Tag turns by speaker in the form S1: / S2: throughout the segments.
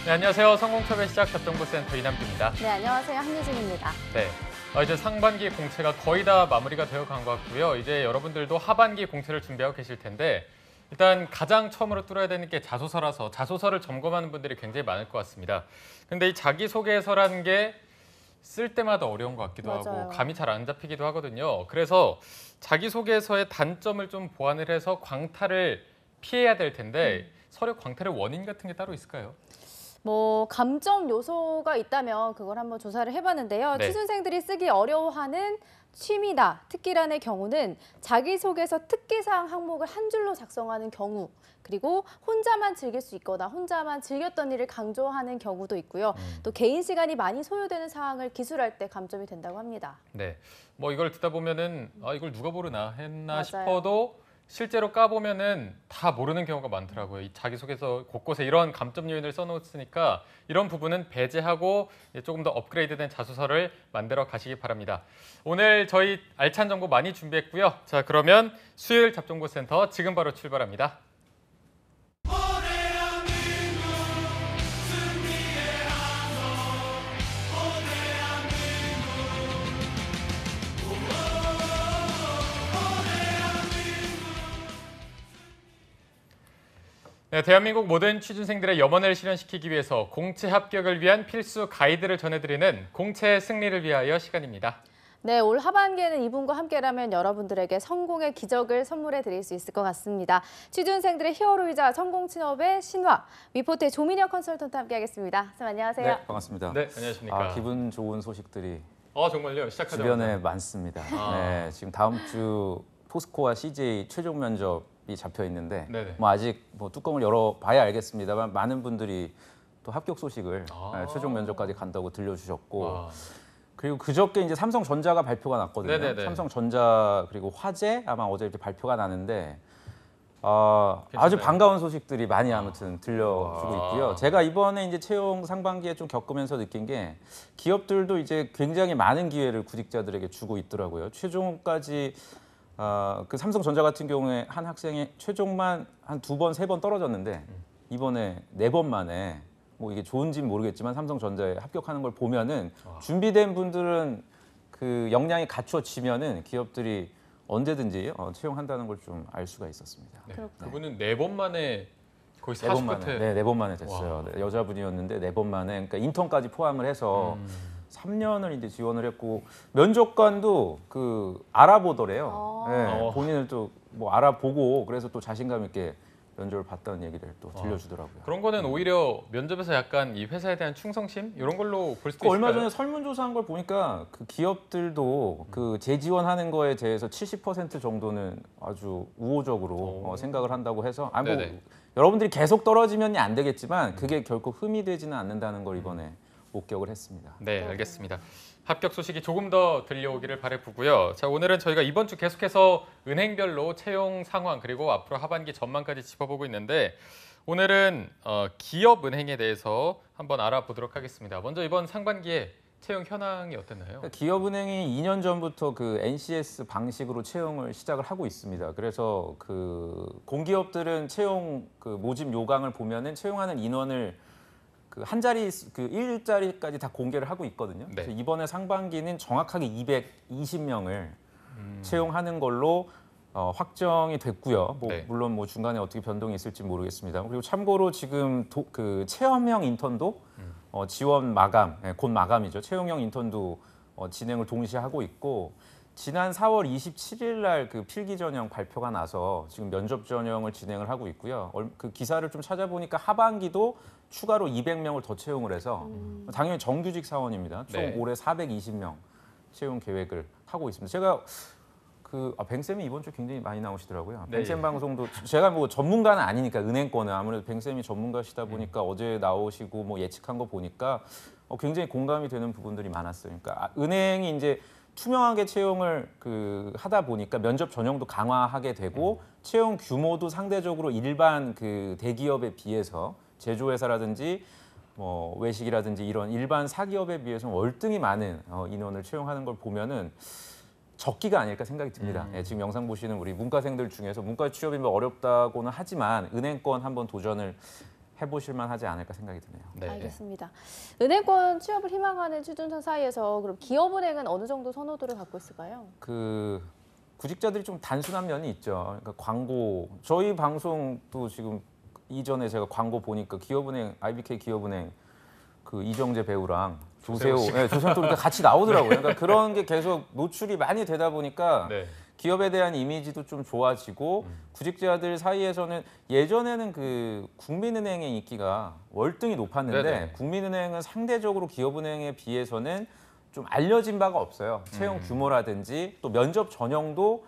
S1: 네, 안녕하세요. 성공섭의 시작 접정보센터 이남규입니다.
S2: 네, 안녕하세요. 한유진입니다.
S1: 네, 이제 상반기 공채가 거의 다 마무리가 되어 간 것 같고요. 이제 여러분들도 하반기 공채를 준비하고 계실 텐데 일단 가장 처음으로 뚫어야 되는 게 자소서라서 자소서를 점검하는 분들이 굉장히 많을 것 같습니다. 근데 이 자기소개서라는 게 쓸 때마다 어려운 것 같기도
S2: 맞아요.
S1: 하고 감이 잘 안 잡히기도 하거든요. 그래서 자기소개서의 단점을 좀 보완을 해서 광탈을 피해야 될 텐데 서류 광탈의 원인 같은 게 따로 있을까요?
S2: 감점 요소가 있다면 그걸 한번 조사를 해봤는데요.
S1: 네.
S2: 취준생들이 쓰기 어려워하는 취미나 특기란의 경우는 자기소개서 특기사항 항목을 한 줄로 작성하는 경우, 그리고 혼자만 즐길 수 있거나 혼자만 즐겼던 일을 강조하는 경우도 있고요. 또 개인 시간이 많이 소요되는 사항을 기술할 때 감점이 된다고 합니다.
S1: 네, 이걸 듣다 보면은 이걸 누가 모르나 했나
S2: 맞아요.
S1: 싶어도 실제로 까보면은 다 모르는 경우가 많더라고요. 이 자기소개서 곳곳에 이런 감점 요인을 써놓았으니까 이런 부분은 배제하고 조금 더 업그레이드된 자소서를 만들어 가시기 바랍니다. 오늘 저희 알찬 정보 많이 준비했고요. 자, 그러면 수요일 잡정보센터 지금 바로 출발합니다. 네, 대한민국 모든 취준생들의 염원을 실현시키기 위해서 공채 합격을 위한 필수 가이드를 전해드리는 공채 승리를 위하여 시간입니다.
S2: 네, 올 하반기에는 이분과 함께라면 여러분들에게 성공의 기적을 선물해 드릴 수 있을 것 같습니다. 취준생들의 히어로이자 성공 취업의 신화, 위포트의 조민혁 컨설턴트 함께하겠습니다. 선생님 안녕하세요.
S3: 네, 반갑습니다.
S1: 네, 안녕하십니까.
S3: 기분 좋은 소식들이
S1: 정말요? 시작하자마자.
S3: 주변에 많습니다. 네, 지금 다음 주 포스코와 CJ 최종 면접이 잡혀 있는데
S1: 네네.
S3: 아직 뚜껑을 열어봐야 알겠습니다만 많은 분들이 또 합격 소식을 최종 면접까지 간다고 들려주셨고 그리고 그저께 이제 삼성전자가 발표가 났거든요.
S1: 네네네.
S3: 삼성전자 그리고 화재 아마 어제 이렇게 발표가 나는데 아주 반가운 소식들이 많이 아무튼 들려주고 있고요. 제가 이번에 이제 채용 상반기에 좀 겪으면서 느낀 게 기업들도 이제 굉장히 많은 기회를 구직자들에게 주고 있더라고요. 최종까지 그 삼성전자 같은 경우에 한 학생이 최종만 한 2번, 3번 떨어졌는데 이번에 4번 만에 이게 좋은지는 모르겠지만 삼성전자에 합격하는 걸 보면은 준비된 분들은 그 역량이 갖춰지면은 기업들이 언제든지 채용한다는 걸 좀 알 수가 있었습니다.
S1: 네. 그분은 4번 만에 거의
S3: 4번
S1: 40
S3: 만에,
S1: 끝에.
S3: 네, 4번 만에 됐어요. 네, 여자분이었는데 4번 만에, 그러니까 인턴까지 포함을 해서 3년을 이제 지원을 했고 면접관도 알아보더래요. 네, 본인을 또 알아보고 그래서 또 자신감 있게 면접을 봤다는 얘기를 또 들려주더라고요.
S1: 그런 거는 오히려 면접에서 약간 이 회사에 대한 충성심 이런 걸로 볼 수도 있을까요?
S3: 얼마 전에 설문조사한 걸 보니까 그 기업들도 그 재지원하는 거에 대해서 70% 정도는 아주 우호적으로 생각을 한다고 해서
S1: 네네.
S3: 여러분들이 계속 떨어지면 안 되겠지만 그게 결코 흠이 되지는 않는다는 걸 이번에 목격을 했습니다.
S1: 네, 알겠습니다. 합격 소식이 조금 더 들려오기를 바라보고요. 자, 오늘은 저희가 이번 주 계속해서 은행별로 채용 상황 그리고 앞으로 하반기 전망까지 짚어보고 있는데 오늘은 기업 은행에 대해서 한번 알아보도록 하겠습니다. 먼저 이번 상반기에 채용 현황이 어땠나요?
S3: 기업은행이 2년 전부터 그 NCS 방식으로 채용을 시작을 하고 있습니다. 그래서 그 공기업들은 채용 그 모집 요강을 보면은 채용하는 인원을 한 자리 일자리까지 다 공개를 하고 있거든요.
S1: 네.
S3: 그래서 이번에 상반기는 정확하게 220명을 채용하는 걸로 확정이 됐고요.
S1: 네.
S3: 물론 중간에 어떻게 변동이 있을지 모르겠습니다. 그리고 참고로 지금 그 체험형 인턴도 지원 마감, 곧 마감이죠. 채용형 인턴도 진행을 동시에 하고 있고 지난 4월 27일 날 그 필기 전형 발표가 나서 지금 면접 전형을 진행을 하고 있고요. 그 기사를 좀 찾아보니까 하반기도 추가로 200명을 더 채용을 해서 당연히 정규직 사원입니다. 총
S1: 네.
S3: 올해 420명 채용 계획을 하고 있습니다. 제가 뱅쌤이 이번 주 굉장히 많이 나오시더라고요.
S1: 네.
S3: 뱅쌤 방송도 제가 전문가는 아니니까 은행권은 아무래도 뱅쌤이 전문가시다 보니까 어제 나오시고 예측한 거 보니까 굉장히 공감이 되는 부분들이 많았어요. 그러니까 은행이 이제 투명하게 채용을 하다 보니까 면접 전형도 강화하게 되고 채용 규모도 상대적으로 일반 그 대기업에 비해서 제조회사라든지 외식이라든지 이런 일반 사기업에 비해서 월등히 많은 인원을 채용하는 걸 보면은 적기가 아닐까 생각이 듭니다. 지금 영상 보시는 우리 문과생들 중에서 문과 취업이 어렵다고는 하지만 은행권 한번 도전을 해보실만 하지 않을까 생각이 드네요.
S1: 네.
S2: 알겠습니다. 은행권 취업을 희망하는 취준생 사이에서 그럼 기업은행은 어느 정도 선호도를 갖고 있을까요?
S3: 그 구직자들이 좀 단순한 면이 있죠. 그러니까 광고 저희 방송도 지금 이전에 제가 광고 보니까 기업은행 IBK 기업은행 그 이정재 배우랑 조세호 조세호 또 같이 나오더라고요. 그러니까 그런 게 계속 노출이 많이 되다 보니까
S1: 네.
S3: 기업에 대한 이미지도 좀 좋아지고 구직자들 사이에서는 예전에는 그 국민은행의 인기가 월등히 높았는데
S1: 네네.
S3: 국민은행은 상대적으로 기업은행에 비해서는 좀 알려진 바가 없어요. 채용 규모라든지 또 면접 전형도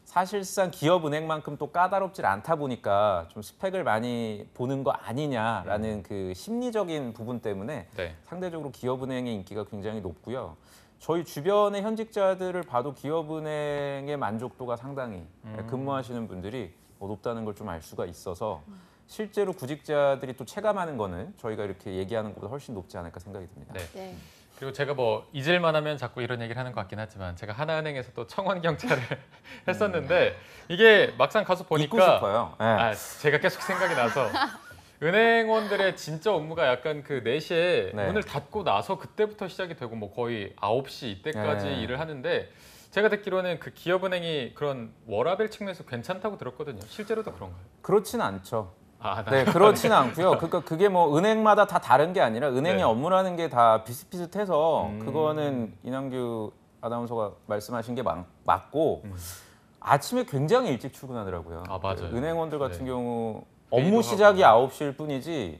S3: 사실상 기업은행만큼 또 까다롭질 않다 보니까 좀 스펙을 많이 보는 거 아니냐라는 그 심리적인 부분 때문에
S1: 네.
S3: 상대적으로 기업은행의 인기가 굉장히 높고요. 저희 주변의 현직자들을 봐도 기업은행의 만족도가 상당히 근무하시는 분들이 높다는 걸 좀 알 수가 있어서 실제로 구직자들이 또 체감하는 거는 저희가 이렇게 얘기하는 것보다 훨씬 높지 않을까 생각이 듭니다.
S1: 네.
S2: 네.
S1: 그리고 제가 뭐 잊을만 하면 자꾸 이런 얘기를 하는 것 같긴 하지만 제가 하나은행에서 또 청원 경찰을 했었는데 이게 막상 가서
S3: 잊고
S1: 보니까
S3: 싶어요. 네.
S1: 제가 계속 생각이 나서 은행원들의 진짜 업무가 약간 그 4시에
S3: 네.
S1: 문을 닫고 나서 그때부터 시작이 되고 뭐 거의 9시 이때까지
S3: 네.
S1: 일을 하는데 제가 듣기로는 그 기업은행이 그런 워라밸 측면에서 괜찮다고 들었거든요. 실제로도 그런가요?
S3: 그렇진 않죠.
S1: 나
S3: 네, 그렇지는 않고요. 그러니까 그게 뭐 은행마다 다 다른 게 아니라 은행의
S1: 네.
S3: 업무라는 게 다 비슷비슷해서 그거는 이남규 아나운서가 말씀하신 게 맞고 아침에 굉장히 일찍 출근하더라고요.
S1: 맞아요.
S3: 은행원들 같은
S1: 네.
S3: 경우
S1: 회의도
S3: 업무 시작이
S1: 하고.
S3: 9시일 뿐이지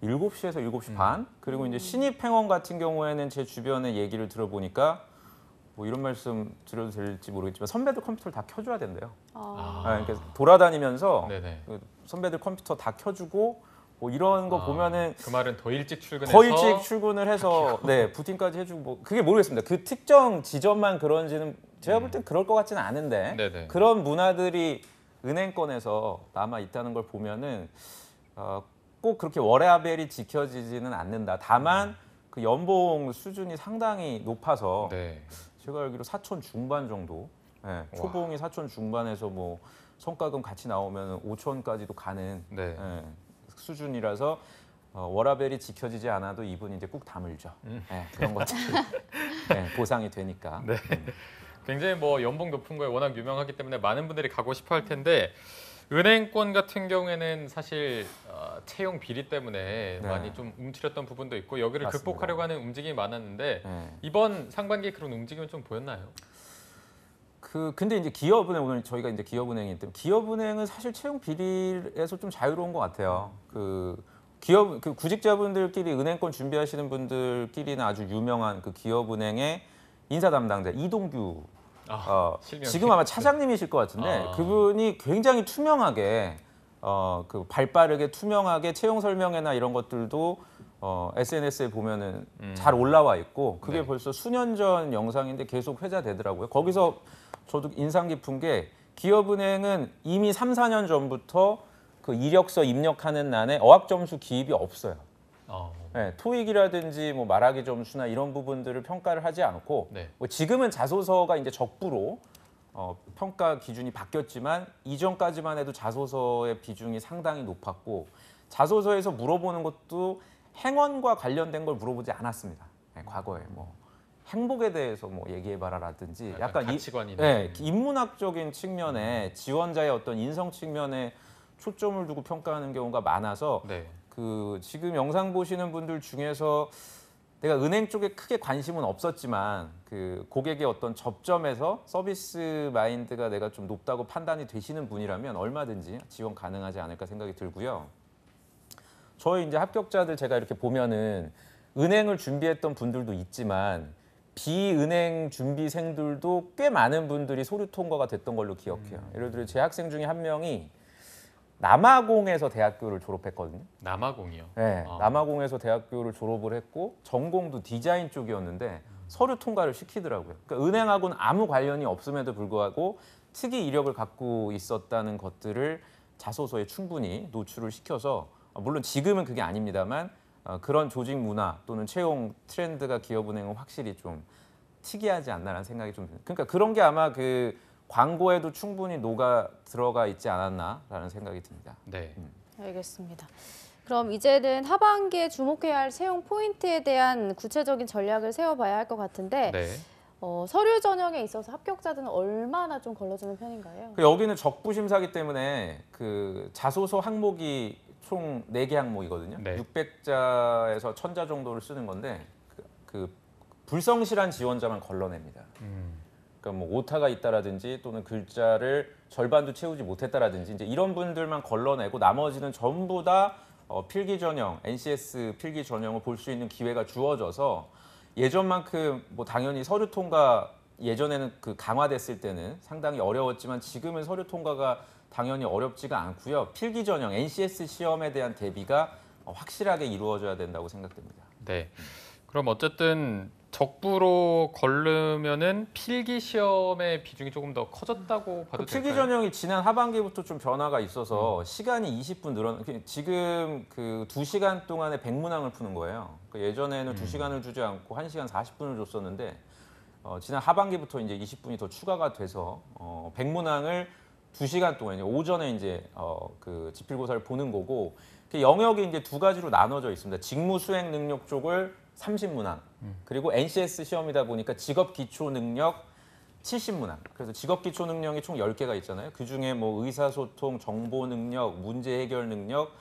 S3: 7시에서 7시 반? 그리고 이제 신입 행원 같은 경우에는 제 주변에 얘기를 들어보니까 뭐 이런 말씀 드려도 될지 모르겠지만 선배들 컴퓨터를 다 켜줘야 된대요. 그러니까 돌아다니면서
S1: 네네.
S3: 그 선배들 컴퓨터 다 켜주고 뭐 이런 거 보면은
S1: 그 말은 더 일찍 출근해서
S3: 더 일찍 출근을 해서 네 부팅까지 해주고 뭐 그게 모르겠습니다. 그 특정 지점만 그런지는 제가 볼 땐 그럴 것 같지는 않은데
S1: 네네.
S3: 그런 문화들이 은행권에서 남아 있다는 걸 보면은 꼭 그렇게 워라밸이 지켜지지는 않는다. 다만 그 연봉 수준이 상당히 높아서
S1: 네.
S3: 제가 알기로 4천 중반 정도, 초봉이 4천 중반에서 뭐 성과금 같이 나오면 5천까지도 가는
S1: 네.
S3: 수준이라서 워라밸이 지켜지지 않아도 이분이 이제 꾹 다물죠. 그런 것들이 보상이 되니까.
S1: 네. 굉장히 뭐 연봉 높은 거에 워낙 유명하기 때문에 많은 분들이 가고 싶어 할 텐데 은행권 같은 경우에는 사실 채용 비리 때문에
S3: 네.
S1: 많이 좀 움츠렸던 부분도 있고 여기를
S3: 맞습니다.
S1: 극복하려고 하는 움직임이 많았는데
S3: 네.
S1: 이번 상반기에 그런 움직임은 좀 보였나요?
S3: 근데 이제 기업은행 오늘 저희가 이제 기업은행이기 때문에 기업은행은 사실 채용 비리에서 좀 자유로운 것 같아요. 그 구직자분들끼리 은행권 준비하시는 분들끼리는 아주 유명한 그 기업은행의 인사 담당자 이동규
S1: 실명이.
S3: 지금 아마 차장님이실 것 같은데 그분이 굉장히 투명하게 그 발빠르게 투명하게 채용 설명회나 이런 것들도 SNS에 보면은 잘 올라와 있고 그게
S1: 네.
S3: 벌써 수년 전 영상인데 계속 회자되더라고요. 거기서 저도 인상 깊은 게 기업은행은 이미 3, 4년 전부터 그 이력서 입력하는 난에 어학 점수 기입이 없어요. 네, 토익이라든지 뭐 말하기 점수나 이런 부분들을 평가를 하지 않고
S1: 네.
S3: 뭐 지금은 자소서가 이제 적부로 평가 기준이 바뀌었지만 이전까지만 해도 자소서의 비중이 상당히 높았고 자소서에서 물어보는 것도 행원과 관련된 걸 물어보지 않았습니다. 네, 과거에 뭐 행복에 대해서 뭐 얘기해봐라라든지 약간
S1: 가치관이나
S3: 인문학적인 측면에 지원자의 어떤 인성 측면에 초점을 두고 평가하는 경우가 많아서
S1: 네.
S3: 그 지금 영상 보시는 분들 중에서 내가 은행 쪽에 크게 관심은 없었지만 그 고객의 어떤 접점에서 서비스 마인드가 내가 좀 높다고 판단이 되시는 분이라면 얼마든지 지원 가능하지 않을까 생각이 들고요. 저희 이제 합격자들 제가 이렇게 보면은 은행을 준비했던 분들도 있지만 비은행 준비생들도 꽤 많은 분들이 서류 통과가 됐던 걸로 기억해요. 예를 들어 제 학생 중에 한 명이 남아공에서 대학교를 졸업했거든요.
S1: 남아공이요.
S3: 네, 남아공에서 대학교를 졸업을 했고 전공도 디자인 쪽이었는데 서류 통과를 시키더라고요. 그러니까 은행하고는 아무 관련이 없음에도 불구하고 특이 이력을 갖고 있었다는 것들을 자소서에 충분히 노출을 시켜서 물론 지금은 그게 아닙니다만 그런 조직 문화 또는 채용 트렌드가 기업은행은 확실히 좀 특이하지 않나라는 생각이 좀 듭니다. 그러니까 그런 게 아마 그 광고에도 충분히 녹아 들어가 있지 않았나라는 생각이 듭니다.
S1: 네.
S2: 알겠습니다. 그럼 이제는 하반기에 주목해야 할 채용 포인트에 대한 구체적인 전략을 세워봐야 할 것 같은데
S1: 네.
S2: 서류 전형에 있어서 합격자들은 얼마나 좀 걸러주는 편인가요?
S3: 여기는 적부 심사기 때문에 그 자소서 항목이 총 4개 항목이거든요.
S1: 네.
S3: 600자에서 1000자 정도를 쓰는 건데 그 불성실한 지원자만 걸러냅니다. 그러니까 뭐 오타가 있다라든지 또는 글자를 절반도 채우지 못했다라든지 이제 이런 분들만 걸러내고 나머지는 전부 다 필기 전형, NCS 필기 전형을 볼 수 있는 기회가 주어져서 예전만큼 뭐 당연히 서류 통과 예전에는 그 강화됐을 때는 상당히 어려웠지만 지금은 서류 통과가 당연히 어렵지가 않고요. 필기 전형, NCS 시험에 대한 대비가 확실하게 이루어져야 된다고 생각됩니다.
S1: 네. 그럼 어쨌든 적부로 걸르면은 필기 시험의 비중이 조금 더 커졌다고 봐도
S3: 필기
S1: 될까요?
S3: 전형이 지난 하반기부터 좀 변화가 있어서 시간이 20분 지금 그 2시간 동안에 100문항을 푸는 거예요. 예전에는 2시간을 주지 않고 1시간 40분을 줬었는데 지난 하반기부터 이제 20분이 더 추가가 돼서 100문항을 2시간 동안 오전에 이제 그 지필고사를 보는 거고 그 영역이 이제 두 가지로 나눠져 있습니다. 직무 수행 능력 쪽을 30문항 그리고 NCS 시험이다 보니까 직업 기초 능력 70문항. 그래서 직업 기초 능력이 총 10개가 있잖아요. 그중에 뭐 의사소통, 정보 능력, 문제 해결 능력,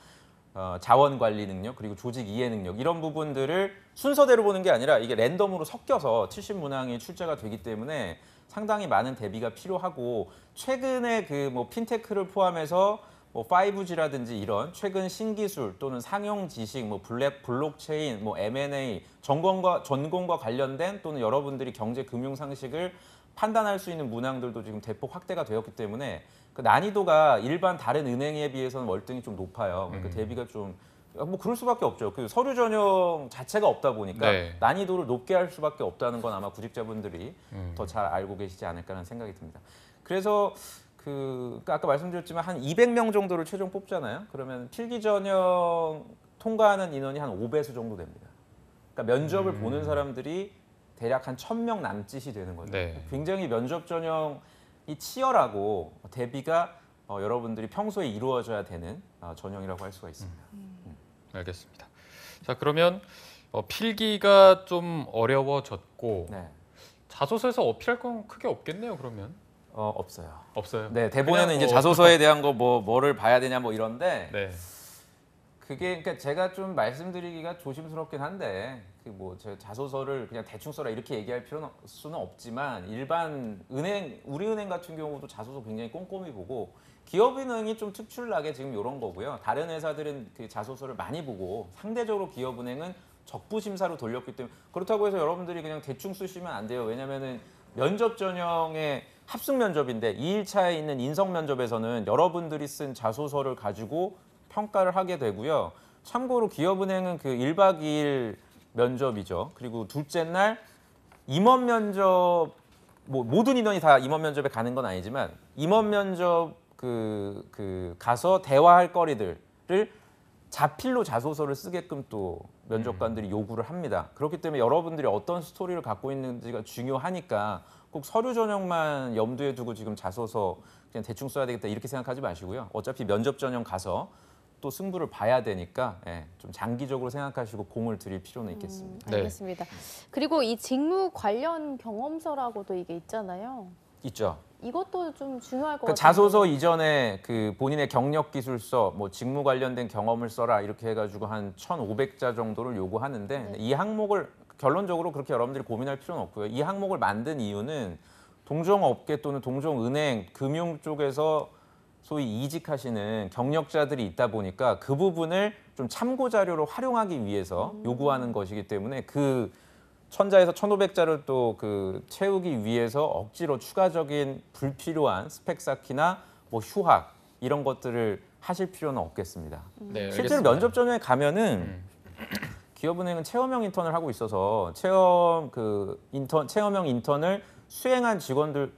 S3: 자원 관리 능력, 그리고 조직 이해 능력 이런 부분들을 순서대로 보는 게 아니라 이게 랜덤으로 섞여서 70문항이 출제가 되기 때문에 상당히 많은 대비가 필요하고 최근에 그 뭐 핀테크를 포함해서 뭐 5G라든지 이런 최근 신기술 또는 상용 지식, 뭐 블록체인, 뭐 M&A 전공과 관련된 또는 여러분들이 경제 금융 상식을 판단할 수 있는 문항들도 지금 대폭 확대가 되었기 때문에 그 난이도가 일반 다른 은행에 비해서는 월등히 좀 높아요. 그러니까 대비가 좀 뭐 그럴 수밖에 없죠. 그 서류 전형 자체가 없다 보니까
S1: 네.
S3: 난이도를 높게 할 수밖에 없다는 건 아마 구직자분들이 더 잘 알고 계시지 않을까라는 생각이 듭니다. 그래서 아까 말씀드렸지만 한 200명 정도를 최종 뽑잖아요. 그러면 필기 전형 통과하는 인원이 한 5배수 정도 됩니다. 그러니까 면접을 보는 사람들이 대략 한 1000명 남짓이 되는 거죠.
S1: 네.
S3: 굉장히 면접 전형이 치열하고 대비가 여러분들이 평소에 이루어져야 되는 전형이라고 할 수가 있습니다.
S1: 알겠습니다. 자, 그러면 필기가 좀 어려워졌고
S3: 네.
S1: 자소서에서 어필할 건 크게 없겠네요, 그러면.
S3: 없어요.
S1: 없어요.
S3: 네, 대본에는
S1: 그냥
S3: 이제 자소서에 대한 거 뭐를 봐야 되냐 뭐 이런데
S1: 네.
S3: 그게 그러니까 제가 좀 말씀드리기가 조심스럽긴 한데 그 뭐 제 자소서를 그냥 대충 써라 이렇게 얘기할 수는 없지만 일반 은행 우리 은행 같은 경우도 자소서 굉장히 꼼꼼히 보고 기업은행이 좀 특출나게 지금 이런 거고요. 다른 회사들은 그 자소서를 많이 보고 상대적으로 기업은행은 적부 심사로 돌렸기 때문에 그렇다고 해서 여러분들이 그냥 대충 쓰시면 안 돼요. 왜냐면은 면접 전형의 합숙 면접인데 2일차에 있는 인성 면접에서는 여러분들이 쓴 자소서를 가지고 평가를 하게 되고요. 참고로 기업은행은 그 1박 2일 면접이죠. 그리고 둘째 날 임원 면접 뭐 모든 인원이 다 임원 면접에 가는 건 아니지만 임원 면접 가서 대화할 거리들을 자필로 자소서를 쓰게끔 또 면접관들이 요구를 합니다. 그렇기 때문에 여러분들이 어떤 스토리를 갖고 있는지가 중요하니까 꼭 서류 전형만 염두에 두고 지금 자소서 그냥 대충 써야 되겠다 이렇게 생각하지 마시고요. 어차피 면접 전형 가서 또 승부를 봐야 되니까 좀 장기적으로 생각하시고 공을 들일 필요는 있겠습니다.
S1: 네.
S2: 알겠습니다. 그리고 이 직무 관련 경험서라고도 이게 있잖아요.
S3: 있죠.
S2: 이것도 좀 중요할 것
S3: 그
S2: 같아요.
S3: 자소서 이전에 그 본인의 경력 기술서, 뭐 직무 관련된 경험을 써라 이렇게 해가지고 한 1,500자 정도를 요구하는데
S2: 네.
S3: 이 항목을 결론적으로 그렇게 여러분들이 고민할 필요는 없고요. 이 항목을 만든 이유는 동종업계 또는 동종은행, 금융 쪽에서 소위 이직하시는 경력자들이 있다 보니까 그 부분을 좀 참고 자료로 활용하기 위해서 요구하는 것이기 때문에 그 1000자에서 1500자를 또 그 채우기 위해서 억지로 추가적인 불필요한 스펙 쌓기나 뭐 휴학 이런 것들을 하실 필요는 없겠습니다.
S1: 네,
S3: 실제로
S1: 알겠습니다.
S3: 면접 전형에 가면은 기업은행은 체험형 인턴을 하고 있어서 체험형 인턴을 수행한 직원들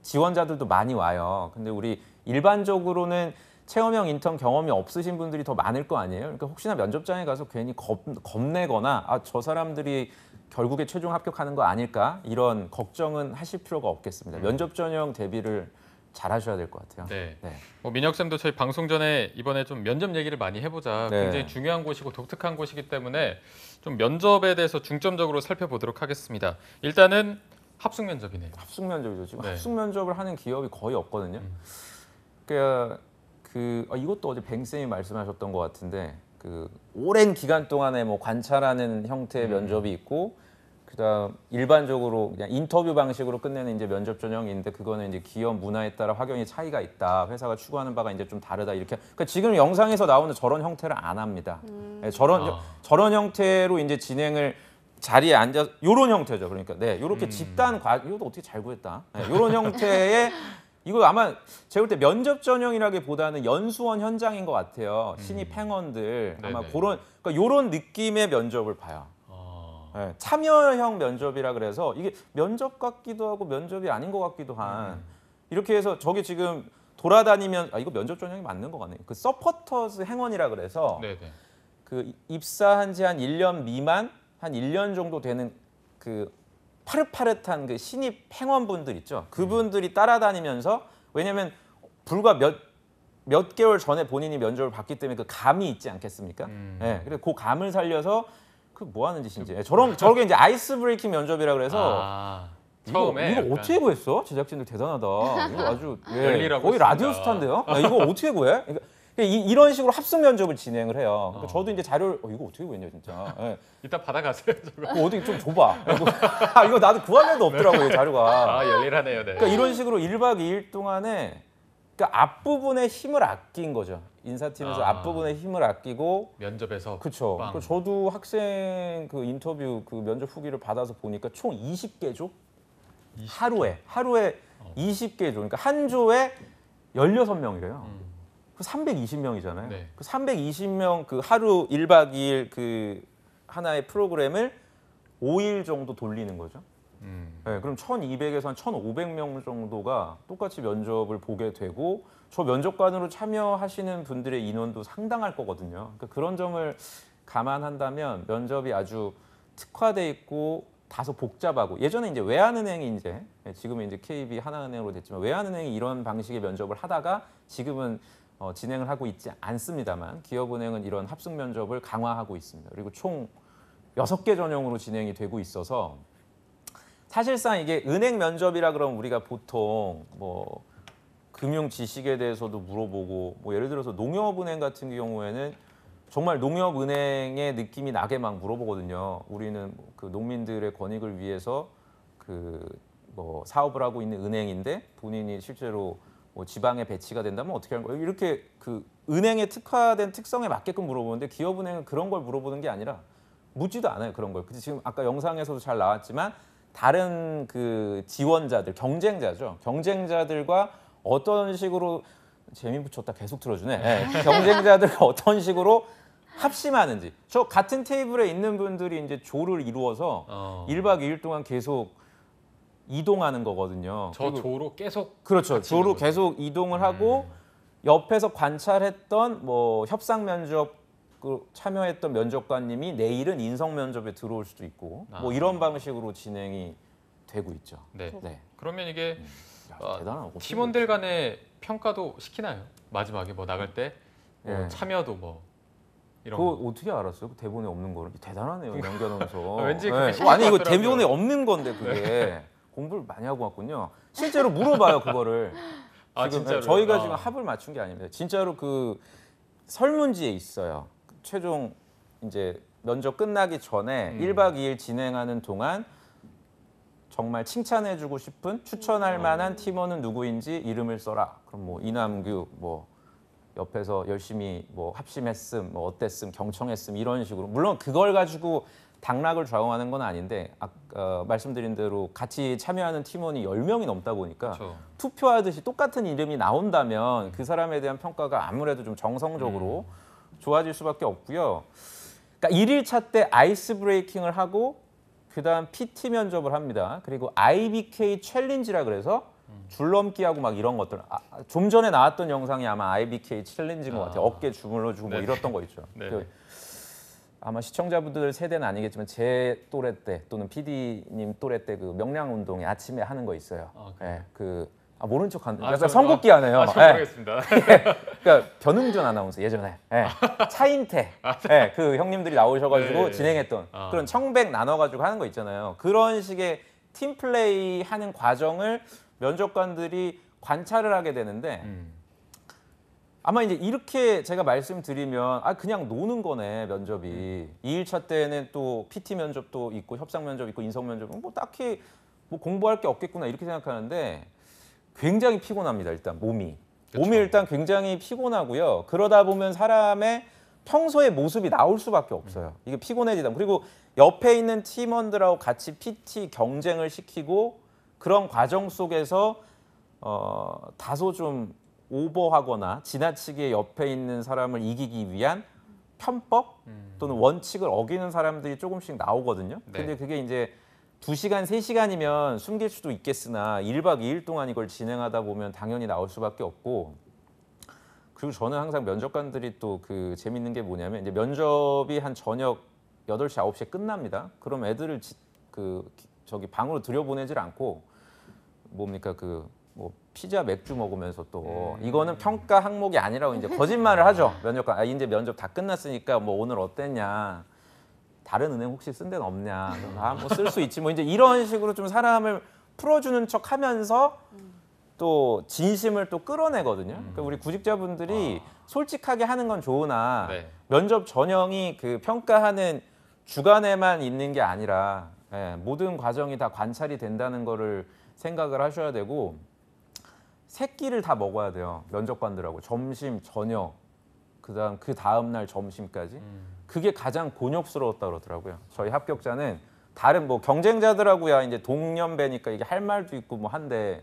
S3: 지원자들도 많이 와요. 근데 우리 일반적으로는 체험형 인턴 경험이 없으신 분들이 더 많을 거 아니에요. 그러니까 혹시나 면접장에 가서 괜히 겁내거나 저 사람들이 결국에 최종 합격하는 거 아닐까 이런 걱정은 하실 필요가 없겠습니다. 면접 전형 대비를 잘 하셔야 될 것 같아요.
S1: 네.
S3: 네.
S1: 뭐 민혁 쌤도 저희 방송 전에 이번에 좀 면접 얘기를 많이 해보자.
S3: 네.
S1: 굉장히 중요한 곳이고 독특한 곳이기 때문에 좀 면접에 대해서 중점적으로 살펴보도록 하겠습니다. 일단은 합숙 면접이네요.
S3: 합숙 면접이죠. 지금
S1: 네.
S3: 합숙 면접을 하는 기업이 거의 없거든요. 그러니까 이것도 어제 뱅쌤이 말씀하셨던 것 같은데 그 오랜 기간 동안에 뭐 관찰하는 형태의 면접이 있고 그다음 일반적으로 그냥 인터뷰 방식으로 끝내는 이제 면접 전형인데 그거는 이제 기업 문화에 따라 확연히 차이가 있다. 회사가 추구하는 바가 이제 좀 다르다. 이렇게 그러니까 지금 영상에서 나오는 저런 형태를 안 합니다. 네, 저런 형태로 이제 진행을 자리에 앉아 요런 형태죠. 그러니까 네, 이렇게 집단 이것도 어떻게 잘 구했다. 네, 요런 형태의 이거 아마 제가 볼 때 면접 전형이라기보다는 연수원 현장인 것 같아요. 신입 행원들 아마
S1: 네네.
S3: 그러니까 요런 느낌의 면접을 봐요. 네, 참여형 면접이라 그래서 이게 면접 같기도 하고 면접이 아닌 것 같기도 한 이렇게 해서 저기 지금 돌아다니면 이거 면접 전형이 맞는 것 같네요. 그 서포터즈 행원이라 그래서
S1: 네네.
S3: 그 입사한 지 한 1년 미만 한 1년 정도 되는 그 파릇파릇한 그 신입 행원분들 있죠. 그분들이 따라다니면서 왜냐면 불과 몇 개월 전에 본인이 면접을 봤기 때문에 그 감이 있지 않겠습니까? 네, 그래서 그 감을 살려서 그 뭐 하는 짓인지 저렇게 이제 아이스 브레이킹 면접이라 그래서
S1: 처음에
S3: 이거
S1: 약간
S3: 어떻게 구했어? 제작진들 대단하다. 이거 아주
S1: 열일하고
S3: 거의
S1: 있습니다.
S3: 라디오 스타인데요. 이거 어떻게 구해? 그러니까 이런 식으로 합숙 면접을 진행을 해요. 그러니까 저도 이제 자료를 이거 어떻게 구했냐 진짜. 네.
S1: 이따 받아가세요. 저거.
S3: 그거 어디 좀 줘봐. 이거 나도 구할 일도 없더라고요 자료가.
S1: 열일하네요. 네.
S3: 그러니까 이런 식으로 1박 2일 동안에 그러니까 앞부분에 힘을 아낀 거죠. 인사팀에서 앞부분에 힘을 아끼고
S1: 면접에서
S3: 그렇죠.
S1: 빵.
S3: 저도 학생 그 인터뷰 그 면접 후기를 받아서 보니까 총 20개조 하루에 20개조. 그러니까 한 조에 16명이래요. 그 320명이잖아요.
S1: 네.
S3: 그 320명 그 하루 1박 2일 그 하나의 프로그램을 5일 정도 돌리는 거죠. 네, 그럼 1,200에서 한 1,500명 정도가 똑같이 면접을 보게 되고 저 면접관으로 참여하시는 분들의 인원도 상당할 거거든요. 그러니까 그런 점을 감안한다면 면접이 아주 특화돼 있고 다소 복잡하고 예전에 이제 외환은행이 이제 지금은 이제 KB 하나은행으로 됐지만 외환은행이 이런 방식의 면접을 하다가 지금은 진행을 하고 있지 않습니다만 기업은행은 이런 합숙 면접을 강화하고 있습니다. 그리고 총 6개 전형으로 진행이 되고 있어서 사실상 이게 은행 면접이라 그러면 우리가 보통 뭐 금융 지식에 대해서도 물어보고 뭐 예를 들어서 농협은행 같은 경우에는 정말 농협은행의 느낌이 나게 막 물어보거든요. 우리는 그 농민들의 권익을 위해서 그 뭐 사업을 하고 있는 은행인데 본인이 실제로 뭐 지방에 배치가 된다면 어떻게 하는 거예요? 이렇게 그 은행에 특화된 특성에 맞게끔 물어보는데 기업은행은 그런 걸 물어보는 게 아니라 묻지도 않아요. 그런 걸. 그래서 지금 아까 영상에서도 잘 나왔지만 다른 그 지원자들, 경쟁자죠. 경쟁자들과 어떤 식으로 재미 붙였다 계속 들어주네. 네. 경쟁자들과 어떤 식으로 합심하는지. 저 같은 테이블에 있는 분들이 이제 조를 이루어서 1박 2일 동안 계속 이동하는 거거든요.
S1: 저 조로 계속
S3: 그렇죠.
S1: 같이
S3: 조로
S1: 있는 거죠.
S3: 계속 이동을 하고 옆에서 관찰했던 뭐 협상 면접 참여했던 면접관님이 내일은 인성 면접에 들어올 수도 있고 뭐 이런 방식으로 진행이 되고 있죠.
S1: 네.
S3: 네.
S1: 그러면 이게
S3: 대단하고
S1: 팀원들 간의 평가도 시키나요? 마지막에 뭐 나갈 때 뭐
S3: 예.
S1: 참여도 뭐 이런
S3: 그거
S1: 거.
S3: 어떻게 알았어요? 그 대본에 없는 거를 대단하네요, 남겨놓으면서.
S1: 왠지 그게
S3: 아니 이거
S1: 같더라고요.
S3: 대본에 없는 건데 그게 공부를 많이 하고 왔군요. 실제로 물어봐요 그거를. 지금
S1: 진짜로요?
S3: 저희가 지금 합을 맞춘 게 아닙니다. 진짜로 그 설문지에 있어요. 최종 이제 면접 끝나기 전에 1박 2일 진행하는 동안 정말 칭찬해주고 싶은 추천할 만한 팀원은 누구인지 이름을 써라. 그럼 뭐 이남규 뭐 옆에서 열심히 뭐 합심했음, 뭐 어땠음, 경청했음 이런 식으로 물론 그걸 가지고 당락을 좌우하는 건 아닌데 아까 말씀드린 대로 같이 참여하는 팀원이 10명이 넘다 보니까
S1: 그렇죠.
S3: 투표하듯이 똑같은 이름이 나온다면 그 사람에 대한 평가가 아무래도 좀 정성적으로 좋아질 수밖에 없고요. 그러니까 1일차 때 아이스 브레이킹을 하고 그다음 PT 면접을 합니다. 그리고 IBK 챌린지라 그래서 줄넘기하고 막 이런 것들. 좀 전에 나왔던 영상이 아마 IBK 챌린지인 것 같아요. 어깨 주물러주고 뭐
S1: 네.
S3: 이랬던 거 있죠.
S1: 네.
S3: 아마 시청자분들 세대는 아니겠지만 제 또래 때 또는 PD님 또래 때 그 명량 운동에 아침에 하는 거 있어요.
S1: 그래요?
S3: 모른 척 하는.
S1: 아,
S3: 약간
S1: 저-
S3: 선긋기 하네요.
S1: 저 모르겠습니다.
S3: 그러니까 변흥준 아나운서 예전에 차인태 그 형님들이 나오셔가지고
S1: 네.
S3: 진행했던
S1: 아.
S3: 그런 청백 나눠가지고 하는 거 있잖아요. 그런 식의 팀 플레이 하는 과정을 면접관들이 관찰을 하게 되는데 아마 이제 이렇게 제가 말씀드리면 그냥 노는 거네 면접이. 2일차 때는 또 PT 면접도 있고 협상 면접 있고 인성 면접 뭐 딱히 뭐 공부할 게 없겠구나 이렇게 생각하는데 굉장히 피곤합니다. 일단 몸이 일단 굉장히 피곤하고요. 그러다 보면 사람의 평소의 모습이 나올 수밖에 없어요. 이게 피곤해지다. 그리고 옆에 있는 팀원들하고 같이 PT 경쟁을 시키고 그런 과정 속에서 다소 좀 오버하거나 지나치게 옆에 있는 사람을 이기기 위한 편법 또는 원칙을 어기는 사람들이 조금씩 나오거든요.
S1: 네.
S3: 근데 그게 이제 2시간, 3시간이면 숨길 수도 있겠으나 1박 2일 동안 이걸 진행하다 보면 당연히 나올 수밖에 없고 그리고 저는 항상 면접관들이 또 그 재밌는 게 뭐냐면 이제 면접이 한 저녁 8시, 9시에 끝납니다. 그럼 애들을 방으로 들여보내질 않고 뭡니까 뭐 피자 맥주 먹으면서 또 이거는 평가 항목이 아니라고 이제 거짓말을 하죠. 면접관 이제 면접 다 끝났으니까 뭐 오늘 어땠냐 다른 은행 혹시 쓴 데는 없냐 뭐 쓸 수 있지 뭐 이제 이런 식으로 좀 사람을 풀어주는 척하면서 또 진심을 또 끌어내거든요. 그러니까 우리 구직자분들이 솔직하게 하는 건 좋으나
S1: 네.
S3: 면접 전형이 그 평가하는 주간에만 있는 게 아니라 모든 과정이 다 관찰이 된다는 거를 생각을 하셔야 되고 세 끼를 다 먹어야 돼요. 면접관들하고 점심, 저녁, 그 다음 날 점심까지. 그게 가장 곤욕스러웠다 그러더라고요. 저희 합격자는 다른 뭐 경쟁자들하고야 이제 동년배니까 이게 할 말도 있고 뭐 한데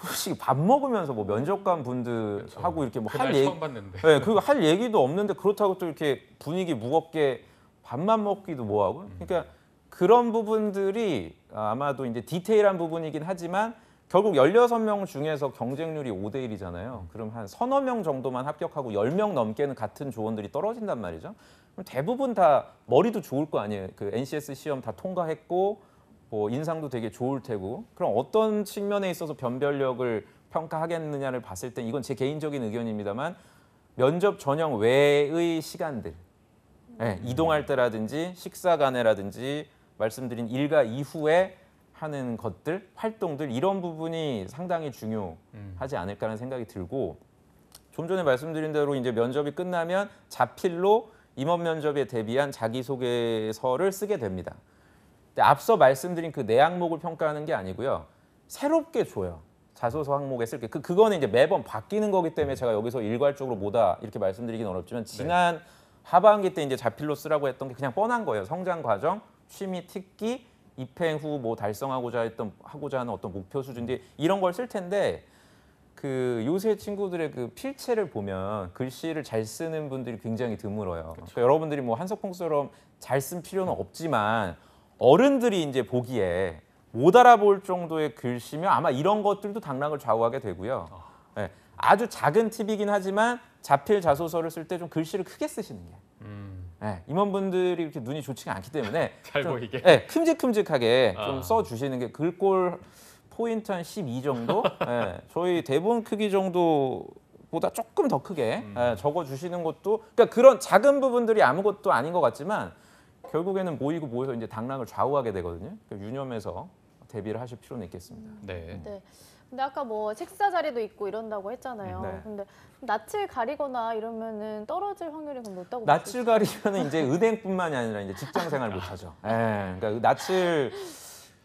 S3: 솔직히 밥 먹으면서 뭐 면접관 분들하고 이렇게 뭐 할
S1: 그날
S3: 얘기
S1: 처음 봤는데.
S3: 그리고 할 얘기도 없는데 그렇다고 또 이렇게 분위기 무겁게 밥만 먹기도 뭐하고 그러니까 그런 부분들이 아마도 이제 디테일한 부분이긴 하지만 결국 16명 중에서 경쟁률이 5대 1이잖아요. 그럼 한 서너 명 정도만 합격하고 10명 넘게는 같은 조원들이 떨어진단 말이죠. 그럼 대부분 다 머리도 좋을 거 아니에요. 그 NCS 시험 다 통과했고 뭐 인상도 되게 좋을 테고 그럼 어떤 측면에 있어서 변별력을 평가하겠느냐를 봤을 때 이건 제 개인적인 의견입니다만 면접 전형 외의 시간들 이동할 때라든지 식사 간에라든지 말씀드린 일과 이후에 하는 것들, 활동들 이런 부분이 상당히 중요하지 않을까라는 생각이 들고 좀 전에 말씀드린 대로 이제 면접이 끝나면 자필로 임원 면접에 대비한 자기소개서를 쓰게 됩니다. 근데 앞서 말씀드린 그 네 항목을 평가하는 게 아니고요. 새롭게 줘요. 자소서 항목에 쓸 게. 그거는 이제 매번 바뀌는 거기 때문에 제가 여기서 일괄적으로 뭐다 이렇게 말씀드리긴 어렵지만 지난 하반기 때 이제 자필로 쓰라고 했던 게 그냥 뻔한 거예요. 성장 과정, 취미, 특기, 입행 후 뭐 달성하고자 하는 어떤 목표 수준인데 이런 걸 쓸 텐데 그 요새 친구들의 그 필체를 보면 글씨를 잘 쓰는 분들이 굉장히 드물어요. 그러니까 여러분들이 뭐 한석봉처럼 잘 쓴 필요는 없지만 어른들이 이제 보기에 못 알아볼 정도의 글씨면 아마 이런 것들도 당락을 좌우하게 되고요. 아주 작은 팁이긴 하지만 자필 자소서를 쓸 때 좀 글씨를 크게 쓰시는 게. 임원분들이 이렇게 눈이 좋지가 않기 때문에
S1: 잘
S3: 좀,
S1: 보이게.
S3: 큼직큼직하게 좀 써주시는 게 글꼴 포인트 한 12 정도? 저희 대본 크기 정도보다 조금 더 크게 적어주시는 것도 그러니까 그런 작은 부분들이 아무것도 아닌 것 같지만 결국에는 모이고 모여서 이제 당락을 좌우하게 되거든요. 그러니까 유념해서 대비를 하실 필요는 있겠습니다.
S1: 네.
S2: 네. 근데 아까 뭐 식사 자리도 있고 이런다고 했잖아요.
S3: 네.
S2: 근데 낯을 가리거나 이러면은 떨어질 확률이 그럼 높다고
S3: 낯을 가리면 이제 은행뿐만이 아니라 이제 직장 생활 못 하죠. 그러니까 낯을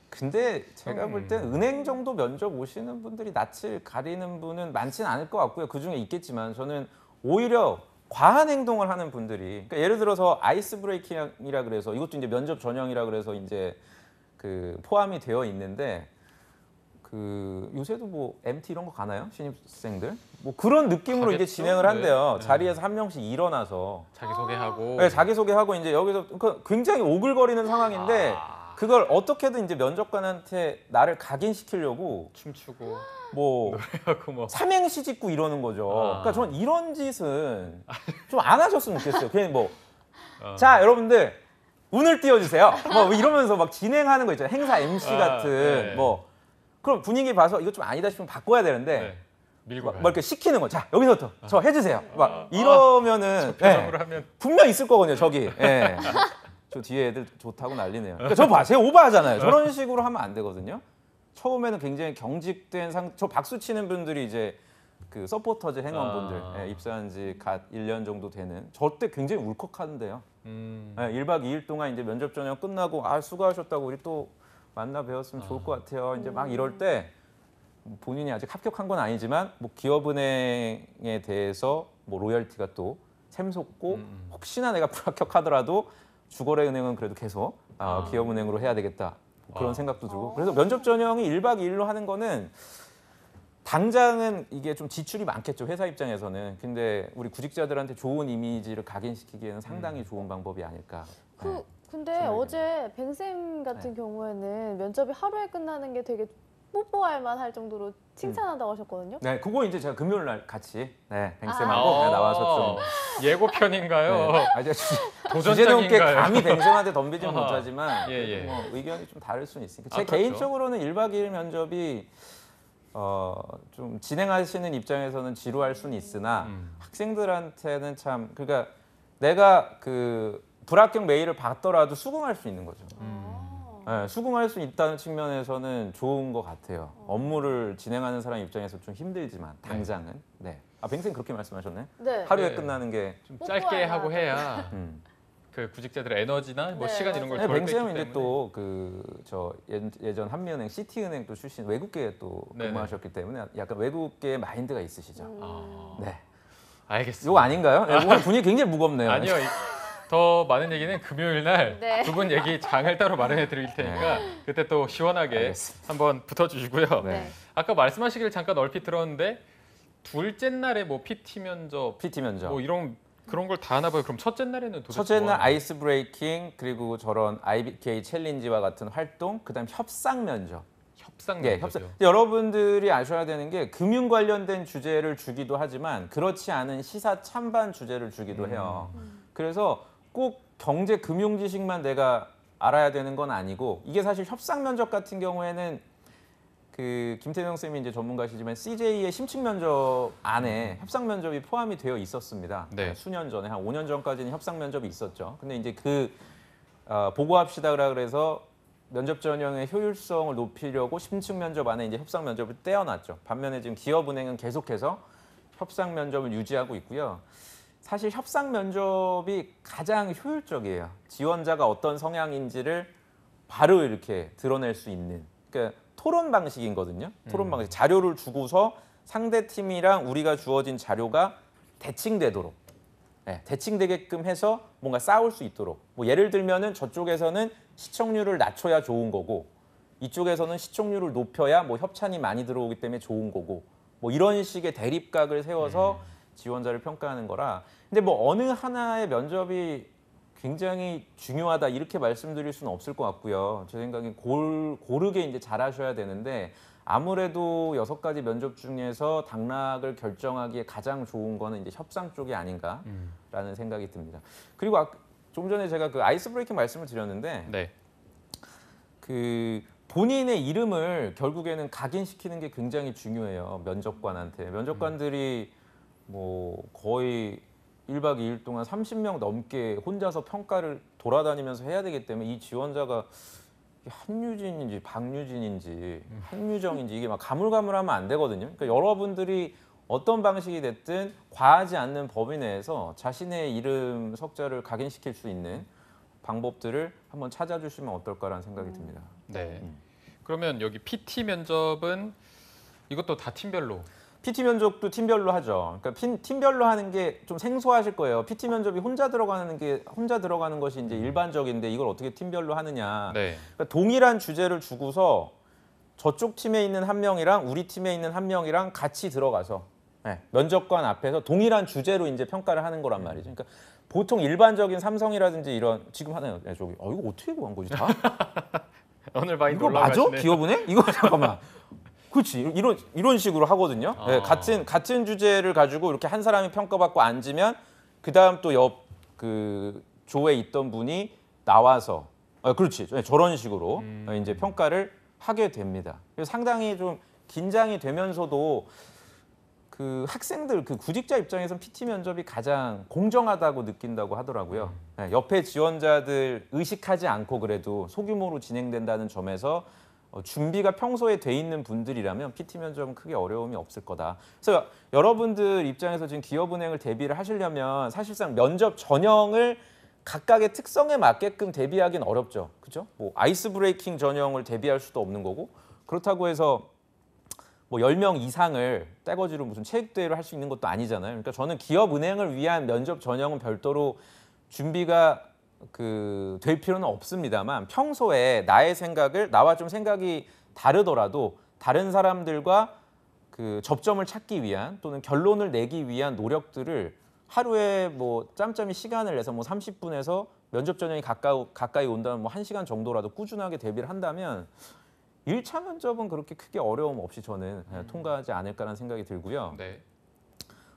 S3: 근데 제가 볼 때 은행 정도 면접 오시는 분들이 낯을 가리는 분은 많지는 않을 것 같고요. 그 중에 있겠지만 저는 오히려 과한 행동을 하는 분들이 그러니까 예를 들어서 아이스 브레이킹이라 그래서 이것도 이제 면접 전형이라 그래서 이제 그 포함이 되어 있는데 그 요새도 뭐 MT 이런 거 가나요? 신입생들? 뭐 그런 느낌으로 이제
S1: 가겠죠?
S3: 진행을 한대요.
S1: 네.
S3: 자리에서 한 명씩 일어나서
S1: 자기소개하고.
S3: 자기소개하고 이제 여기서 굉장히 오글거리는 상황인데 그걸 어떻게든 이제 면접관한테 나를 각인시키려고
S1: 춤추고
S3: 뭐
S1: 하고 뭐
S3: 삼행시 짓고 이러는 거죠.
S1: 아.
S3: 그러니까 전 이런 짓은 좀 안 하셨으면 좋겠어요. 그냥 뭐
S1: 자,
S3: 여러분들 운을 띄워주세요. 뭐 이러면서 막 진행하는 거 있잖아요. 행사 MC 같은
S1: 네.
S3: 뭐 그럼 분위기 봐서 이거 좀 아니다 싶으면 바꿔야 되는데
S1: 네. 밀고
S3: 막
S1: 가요.
S3: 이렇게 시키는 거. 자 여기서부터 저 해주세요. 막 이러면은
S1: 표정으로
S3: 예,
S1: 하면
S3: 분명 있을 거거든요. 저기. 예. 저 뒤에 애들 좋다고 난리네요. 그러니까 저 봐, 제가 오버하잖아요. 저런 식으로 하면 안 되거든요. 처음에는 굉장히 경직된 저 박수 치는 분들이 이제 그 서포터즈 행원분들 예, 입사한 지 갓 1년 정도 되는 저 때 굉장히 울컥하는데요. 예, 1박 2일 동안 이제 면접 전형 끝나고 수고하셨다고 우리 또 만나 뵈었으면 좋을 것 같아요. 이제 막 이럴 때 본인이 아직 합격한 건 아니지만 뭐 기업은행에 대해서 뭐 로열티가 또 샘솟고 혹시나 내가 불합격하더라도 주거래은행은 그래도 계속 기업은행으로 해야 되겠다 뭐 그런 생각도 들고 그래서 면접 전형이 1박 2일로 하는 거는 당장은 이게 좀 지출이 많겠죠 회사 입장에서는 근데 우리 구직자들한테 좋은 이미지를 각인시키기에는 상당히 좋은 방법이 아닐까. 네.
S2: 근데
S3: 생각이
S2: 어제 뱅쌤 같은 경우에는 면접이 하루에 끝나는 게 되게 뽀뽀할 만할 정도로 칭찬한다고 하셨거든요.
S3: 네, 그거 이제 제가 금요일 날 같이 뱅쌤하고
S1: 아.
S3: 나와서 좀
S1: 예고편인가요?
S3: 주제넘게
S1: 도전장인가요?
S3: 감히 뱅쌤한테 덤비진
S1: 아하.
S3: 못하지만
S1: 예.
S3: 뭐 의견이 좀 다를 수는 있으니까 제
S1: 그렇죠.
S3: 개인적으로는 1박 2일 면접이 좀 진행하시는 입장에서는 지루할 수는 있으나 학생들한테는 참 그러니까 내가 그 불합격 메일을 받더라도 수긍할 수 있는 거죠. 네, 수긍할 수 있다는 측면에서는 좋은 것 같아요. 업무를 진행하는 사람 입장에서 좀 힘들지만 당장은. 네. 뱅쌤 그렇게 말씀하셨네.
S2: 네.
S3: 하루에
S1: 네.
S3: 끝나는 게.
S1: 좀 짧게 하고
S2: 뽀뽀할
S1: 해야
S3: 음.
S1: 그 구직자들의 에너지나 뭐
S2: 네,
S1: 시간 이런 걸
S2: 맞아요.
S1: 덜 뺐기
S3: 뱅쌤은
S1: 때문에
S3: 이제 또 그 저 예전 한미은행 시티은행 또 출신 외국계에 또
S1: 네네.
S3: 근무하셨기 때문에 약간 외국계 마인드가 있으시죠.
S1: 아,
S3: 네.
S1: 알겠습니다.
S3: 이거 아닌가요? 네, 오늘 분위기 굉장히 무겁네요.
S1: 아니요. 더 많은 얘기는 금요일 날
S2: 네.
S1: 두 분 얘기 장을 따로 마련해 드릴 테니까 그때 또 시원하게
S3: 알겠습니다.
S1: 한번 붙어주시고요.
S3: 네.
S1: 아까 말씀하시기를 잠깐 얼핏 들었는데 둘째 날에 뭐 PT 면접
S3: PT 면접.
S1: 뭐 이런 그런 걸 다 하나 봐요. 그럼 첫째 날에는 도대체
S3: 첫째
S1: 뭐
S3: 날
S1: 하나요?
S3: 아이스 브레이킹 그리고 저런 IBK 챌린지와 같은 활동, 그다음 협상 면접.
S1: 협상
S3: 예,
S1: 면접이요.
S3: 협상. 여러분들이 아셔야 되는 게 금융 관련된 주제를 주기도 하지만 그렇지 않은 시사 찬반 주제를 주기도 해요. 그래서 꼭 경제 금융 지식만 내가 알아야 되는 건 아니고 이게 사실 협상 면접 같은 경우에는 그 김태경 쌤이 이제 전문가시지만 CJ의 심층 면접 안에 협상 면접이 포함이 되어 있었습니다.
S1: 네.
S3: 수년 전에 한 5년 전까지는 협상 면접이 있었죠. 근데 이제 그 보고합시다라 그래서 면접 전형의 효율성을 높이려고 심층 면접 안에 이제 협상 면접을 떼어놨죠. 반면에 지금 기업은행은 계속해서 협상 면접을 유지하고 있고요. 사실 협상 면접이 가장 효율적이에요. 지원자가 어떤 성향인지를 바로 이렇게 드러낼 수 있는. 그러니까 토론 방식이거든요. 토론 방식. 자료를 주고서 상대 팀이랑 우리가 주어진 자료가 대칭되도록, 대칭되게끔 해서 뭔가 싸울 수 있도록. 뭐 예를 들면은 저쪽에서는 시청률을 낮춰야 좋은 거고, 이쪽에서는 시청률을 높여야 뭐 협찬이 많이 들어오기 때문에 좋은 거고, 뭐 이런 식의 대립각을 세워서 지원자를 평가하는 거라. 근데 뭐 어느 하나의 면접이 굉장히 중요하다 이렇게 말씀드릴 수는 없을 것 같고요. 제 생각엔 고르게 이제 잘하셔야 되는데 아무래도 6가지 면접 중에서 당락을 결정하기에 가장 좋은 거는 이제 협상 쪽이 아닌가라는 생각이 듭니다. 그리고 좀 전에 제가 그 아이스 브레이킹 말씀을 드렸는데
S1: 네.
S3: 그 본인의 이름을 결국에는 각인시키는 게 굉장히 중요해요. 면접관한테. 면접관들이 뭐 거의 1박 2일 동안 30명 넘게 혼자서 평가를 돌아다니면서 해야 되기 때문에 이 지원자가 한유진인지 박유진인지 한유정인지 이게 막 가물가물하면 안 되거든요. 그러니까 여러분들이 어떤 방식이 됐든 과하지 않는 범위 내에서 자신의 이름 석자를 각인시킬 수 있는 방법들을 한번 찾아주시면 어떨까라는 생각이 듭니다.
S1: 네. 그러면 여기 PT 면접은 이것도 다 팀별로.
S3: PT 면접도 팀별로 하죠. 그러니까 팀별로 하는 게 좀 생소하실 거예요. PT 면접이 혼자 들어가는 것이 이제 일반적인데 이걸 어떻게 팀별로 하느냐.
S1: 네.
S3: 그러니까 동일한 주제를 주고서 저쪽 팀에 있는 한 명이랑 우리 팀에 있는 한 명이랑 같이 들어가서 네, 면접관 앞에서 동일한 주제로 이제 평가를 하는 거란 말이죠. 그러니까 보통 일반적인 삼성이라든지 이런 지금 하나요? 네, 저기 이거 어떻게 구한 거지 다?
S1: 오늘 많이
S3: 이거
S1: 놀러
S3: 맞아?
S1: 가시네.
S3: 기업은행? 이거 잠깐만. 그렇지 이런 식으로 하거든요. 네, 같은 주제를 가지고 이렇게 한 사람이 평가받고 앉으면 그 다음 또 옆 그 조에 있던 분이 나와서 그렇지 저런 식으로 이제 평가를 하게 됩니다. 그래서 상당히 좀 긴장이 되면서도 그 학생들 그 구직자 입장에서는 PT 면접이 가장 공정하다고 느낀다고 하더라고요. 네, 옆에 지원자들 의식하지 않고 그래도 소규모로 진행된다는 점에서 준비가 평소에 돼 있는 분들이라면 PT 면접은 크게 어려움이 없을 거다. 그래서 여러분들 입장에서 지금 기업은행을 대비를 하시려면 사실상 면접 전형을 각각의 특성에 맞게끔 대비하기는 어렵죠. 그죠? 뭐 아이스 브레이킹 전형을 대비할 수도 없는 거고 그렇다고 해서 뭐 10명 이상을 떼거지로 무슨 체육대회를 할 수 있는 것도 아니잖아요. 그러니까 저는 기업은행을 위한 면접 전형은 별도로 준비가 될 필요는 없습니다만 평소에 나의 생각을 나와 좀 생각이 다르더라도 다른 사람들과 그 접점을 찾기 위한 또는 결론을 내기 위한 노력들을 하루에 뭐 짬짬이 시간을 내서 뭐 30분에서 면접 전형이 가까이 온다면 뭐 1시간 정도라도 꾸준하게 대비를 한다면 1차 면접은 그렇게 크게 어려움 없이 저는 통과하지 않을까라는 생각이 들고요.
S1: 네.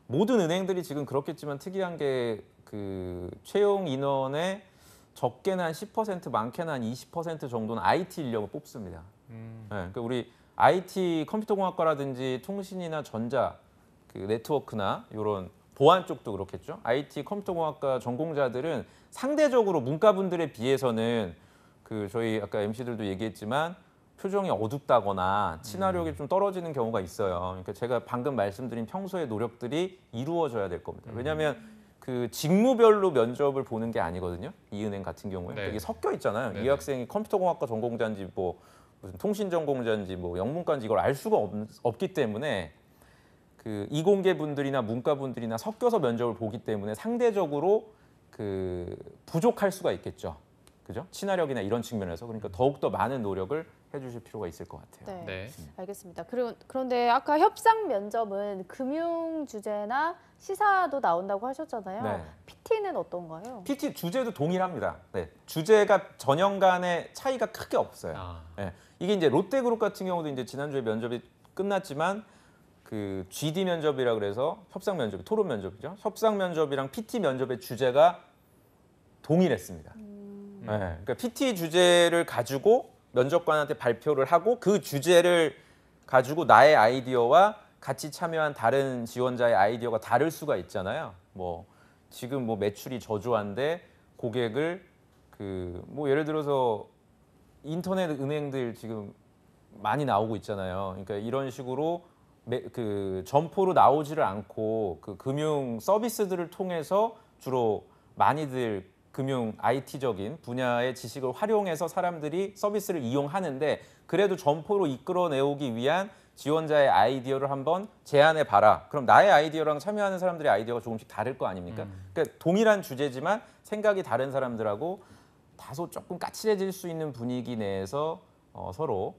S3: 모든 은행들이 지금 그렇겠지만 특이한 게 그 채용 인원의 적게는 한 10%, 많게는 한 20% 정도는 IT 인력을 뽑습니다. 네, 그러니까 우리 IT 컴퓨터공학과라든지 통신이나 전자, 그 네트워크나 이런 보안 쪽도 그렇겠죠. IT 컴퓨터공학과 전공자들은 상대적으로 문과분들에 비해서는 그 저희 아까 MC들도 얘기했지만 표정이 어둡다거나 친화력이 좀 떨어지는 경우가 있어요. 그러니까 제가 방금 말씀드린 평소의 노력들이 이루어져야 될 겁니다. 왜냐하면 그 직무별로 면접을 보는 게 아니거든요. 이 은행 같은 경우에
S1: 네.
S3: 이게 섞여 있잖아요.
S1: 네네.
S3: 이 학생이 컴퓨터공학과 전공자인지 뭐 무슨 통신 전공자인지 뭐 영문과인지 이걸 알 수가 없기 때문에 그 이공계 분들이나 문과 분들이나 섞여서 면접을 보기 때문에 상대적으로 그 부족할 수가 있겠죠. 그죠? 친화력이나 이런 측면에서 그러니까 더욱더 많은 노력을 해주실 필요가 있을 것 같아요.
S2: 네,
S1: 네.
S2: 알겠습니다. 그런데 아까 협상 면접은 금융 주제나 시사도 나온다고 하셨잖아요.
S3: 네.
S2: PT는 어떤가요?
S3: PT 주제도 동일합니다. 네. 주제가 전형 간의 차이가 크게 없어요. 네. 이게 이제 롯데그룹 같은 경우도 이제 지난주에 면접이 끝났지만 그 GD 면접이라 그래서 협상 면접, 토론 면접이죠. 협상 면접이랑 PT 면접의 주제가 동일했습니다. 네. 그러니까 PT 주제를 가지고 면접관한테 발표를 하고 그 주제를 가지고 나의 아이디어와 같이 참여한 다른 지원자의 아이디어가 다를 수가 있잖아요. 뭐 지금 뭐 매출이 저조한데 고객을 그 뭐 예를 들어서 인터넷 은행들 지금 많이 나오고 있잖아요. 그러니까 이런 식으로 그 점포로 나오지를 않고 그 금융 서비스들을 통해서 주로 많이들 금융 IT적인 분야의 지식을 활용해서 사람들이 서비스를 이용하는데 그래도 점포로 이끌어내오기 위한 지원자의 아이디어를 한번 제안해 봐라. 그럼 나의 아이디어랑 참여하는 사람들의 아이디어가 조금씩 다를 거 아닙니까? 그러니까 동일한 주제지만 생각이 다른 사람들하고 다소 조금 까칠해질 수 있는 분위기 내에서 서로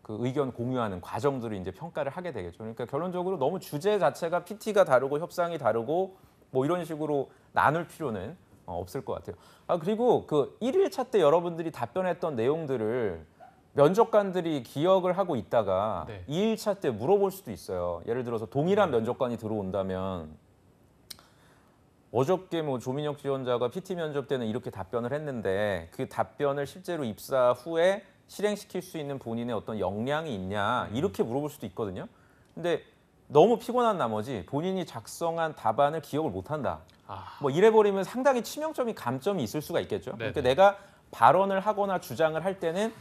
S3: 그 의견 공유하는 과정들을 이제 평가를 하게 되겠죠. 그러니까 결론적으로 너무 주제 자체가 PT가 다르고 협상이 다르고 뭐 이런 식으로 나눌 필요는 없을 것 같아요. 그리고 그 1일차 때 여러분들이 답변했던 내용들을 면접관들이 기억을 하고 있다가
S1: 네.
S3: 2일차 때 물어볼 수도 있어요. 예를 들어서 동일한 면접관이 들어온다면 어저께 뭐 조민혁 지원자가 PT 면접 때는 이렇게 답변을 했는데 그 답변을 실제로 입사 후에 실행시킬 수 있는 본인의 어떤 역량이 있냐 이렇게 물어볼 수도 있거든요. 근데 너무 피곤한 나머지 본인이 작성한 답안을 기억을 못한다. 뭐 이래버리면 상당히 치명적인 감점이 있을 수가 있겠죠. 그러니까 내가 발언을 하거나 주장을 할 때는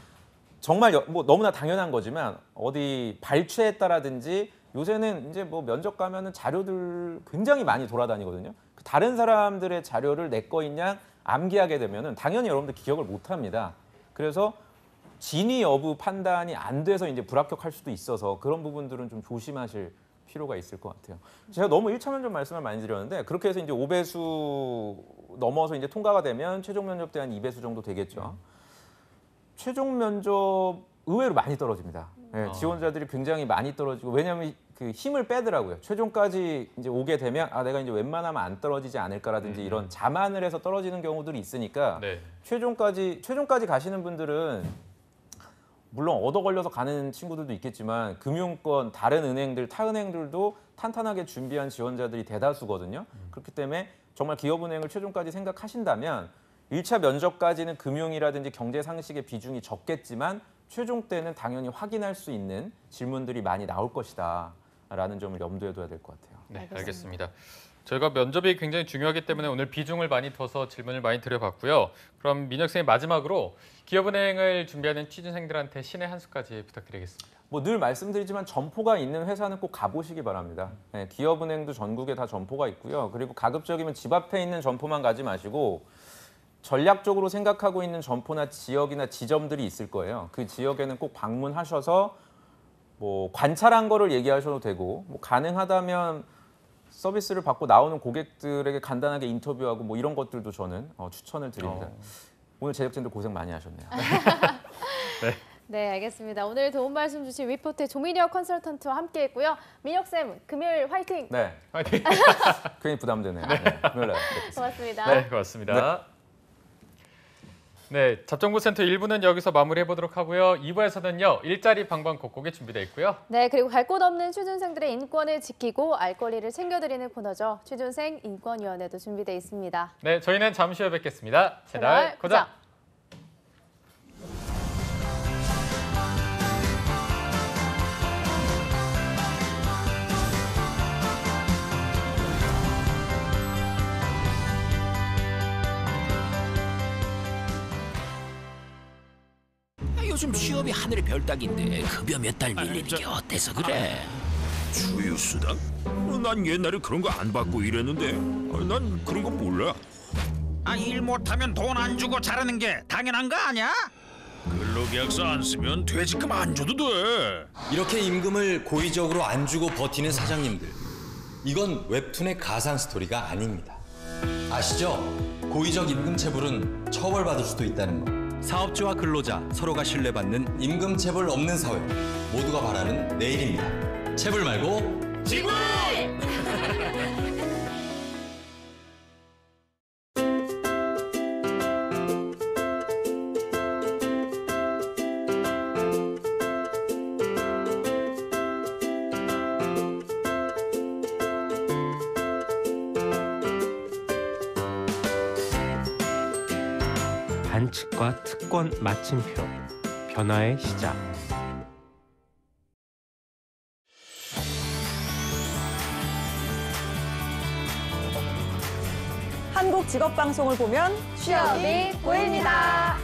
S3: 정말 뭐 너무나 당연한 거지만 어디 발췌했다라든지 요새는 이제 뭐 면접 가면은 자료들 굉장히 많이 돌아다니거든요. 다른 사람들의 자료를 내 거인 양 암기하게 되면은 당연히 여러분들 기억을 못 합니다. 그래서 진위 여부 판단이 안 돼서 이제 불합격할 수도 있어서 그런 부분들은 좀 조심하실 필요가 있을 것 같아요. 제가 너무 1차 면접 말씀을 많이 드렸는데 그렇게 해서 이제 5배수 넘어서 이제 통과가 되면 최종 면접 때 한 2배수 정도 되겠죠. 최종 면접 의외로 많이 떨어집니다. 네, 지원자들이 굉장히 많이 떨어지고 왜냐하면 그 힘을 빼더라고요. 최종까지 이제 오게 되면 내가 이제 웬만하면 안 떨어지지 않을까라든지 이런 자만을 해서 떨어지는 경우들이 있으니까
S1: 네.
S3: 최종까지 가시는 분들은 물론 얻어 걸려서 가는 친구들도 있겠지만 금융권 다른 은행들 타은행들도 탄탄하게 준비한 지원자들이 대다수거든요. 그렇기 때문에 정말 기업은행을 최종까지 생각하신다면 1차 면접까지는 금융이라든지 경제 상식의 비중이 적겠지만 최종 때는 당연히 확인할 수 있는 질문들이 많이 나올 것이다 라는 점을 염두에 둬야 될 것 같아요.
S1: 네, 알겠습니다. 저희가 면접이 굉장히 중요하기 때문에 오늘 비중을 많이 둬서 질문을 많이 드려봤고요. 그럼 민혁 선생님 마지막으로 기업은행을 준비하는 취준생들한테 신의 한 수까지 부탁드리겠습니다.
S3: 뭐 늘 말씀드리지만 점포가 있는 회사는 꼭 가보시기 바랍니다. 네, 기업은행도 전국에 다 점포가 있고요. 그리고 가급적이면 집 앞에 있는 점포만 가지 마시고 전략적으로 생각하고 있는 점포나 지역이나 지점들이 있을 거예요. 그 지역에는 꼭 방문하셔서 뭐 관찰한 거를 얘기하셔도 되고 뭐 가능하다면 서비스를 받고 나오는 고객들에게 간단하게 인터뷰하고 뭐 이런 것들도 저는 추천을 드립니다. 오늘 제작진들 고생 많이 하셨네요.
S2: 네, 알겠습니다. 오늘 도움 말씀 주신 위포트의 조민혁 컨설턴트와 함께했고요. 민혁쌤, 금요일 화이팅!
S3: 네,
S1: 화이팅!
S3: 괜히 부담되네요. 네. 금요일 날 뵙겠습니다.
S2: 고맙습니다.
S1: 네, 고맙습니다. 네, 잡정보센터 1부는 여기서 마무리해보도록 하고요. 2부에서는요. 일자리 방방곡곡이 준비되어 있고요.
S2: 네, 그리고 갈 곳 없는 취준생들의 인권을 지키고 알 권리를 챙겨드리는 코너죠. 취준생 인권위원회도 준비되어 있습니다.
S1: 네, 저희는 잠시 후에 뵙겠습니다. 채널 고정!
S4: 요즘 취업이 하늘의 별 따기인데 급여 몇 달 밀리는 게 어때서 그래?
S5: 주휴수당? 난 옛날에 그런 거 안 받고 일했는데 난 그런 거 몰라.
S6: 일 못하면 돈 안 주고 자르는 게 당연한 거 아니야?
S5: 근로계약서 안 쓰면 퇴직금 안 줘도 돼.
S7: 이렇게 임금을 고의적으로 안 주고 버티는 사장님들, 이건 웹툰의 가상 스토리가 아닙니다. 아시죠? 고의적 임금 체불은 처벌받을 수도 있다는 거. 사업주와 근로자 서로가 신뢰받는 임금 체불 없는 사회, 모두가 바라는 내일입니다. 체불 말고
S6: 지불!
S8: 반칙과 특권 마침표, 변화의 시작.
S9: 한국 직업 방송을 보면
S2: 취업이 보입니다.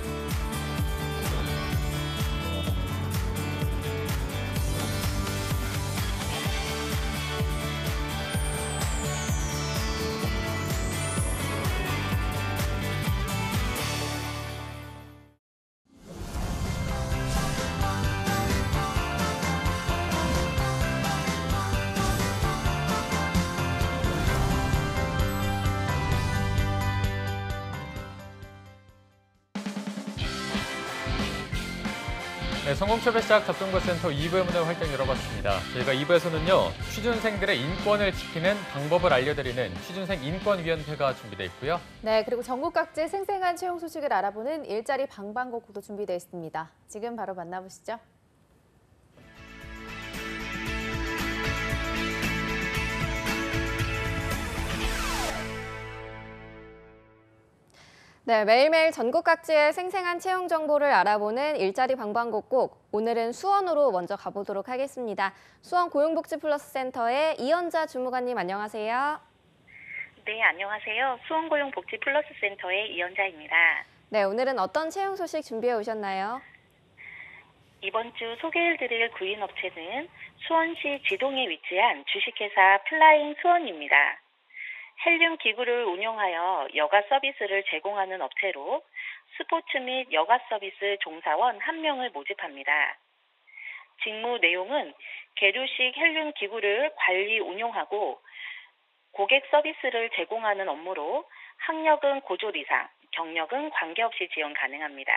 S1: 네, 성공취업의 시작 잡정보센터 2부의 문을 활짝 열어봤습니다. 저희가 2부에서는요. 취준생들의 인권을 지키는 방법을 알려드리는 취준생 인권위원회가 준비되어 있고요.
S2: 네, 그리고 전국 각지의 생생한 채용 소식을 알아보는 일자리 방방곡곡도 준비되어 있습니다. 지금 바로 만나보시죠. 네, 매일매일 전국 각지의 생생한 채용 정보를 알아보는 일자리 방방곡곡. 오늘은 수원으로 먼저 가보도록 하겠습니다. 수원 고용복지플러스센터의 이연자 주무관님 안녕하세요.
S10: 네, 안녕하세요. 수원고용복지플러스센터의 이연자입니다.
S2: 네, 오늘은 어떤 채용 소식 준비해 오셨나요?
S10: 이번 주 소개해드릴 구인업체는 수원시 지동에 위치한 주식회사 플라잉 수원입니다. 헬륨 기구를 운용하여 여가 서비스를 제공하는 업체로 스포츠 및 여가 서비스 종사원 1명을 모집합니다. 직무 내용은 계류식 헬륨 기구를 관리 운용하고 고객 서비스를 제공하는 업무로 학력은 고졸 이상, 경력은 관계없이 지원 가능합니다.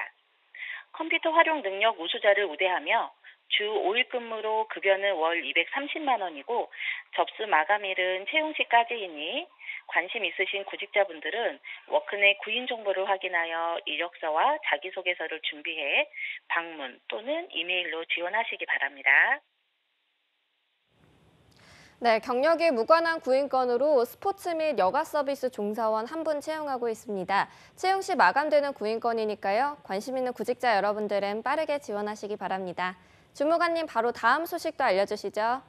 S10: 컴퓨터 활용 능력 우수자를 우대하며 주 5일 근무로 급여는 월 230만 원이고 접수 마감일은 채용시까지이니 관심 있으신 구직자분들은 워크넷 구인 정보를 확인하여 이력서와 자기소개서를 준비해 방문 또는 이메일로 지원하시기 바랍니다.
S11: 네, 경력에 무관한 구인건으로 스포츠 및 여가 서비스 종사원 1분 채용하고 있습니다. 채용 시 마감되는 구인건이니까요. 관심 있는 구직자 여러분들은 빠르게 지원하시기 바랍니다. 주무관님, 바로 다음 소식도 알려주시죠.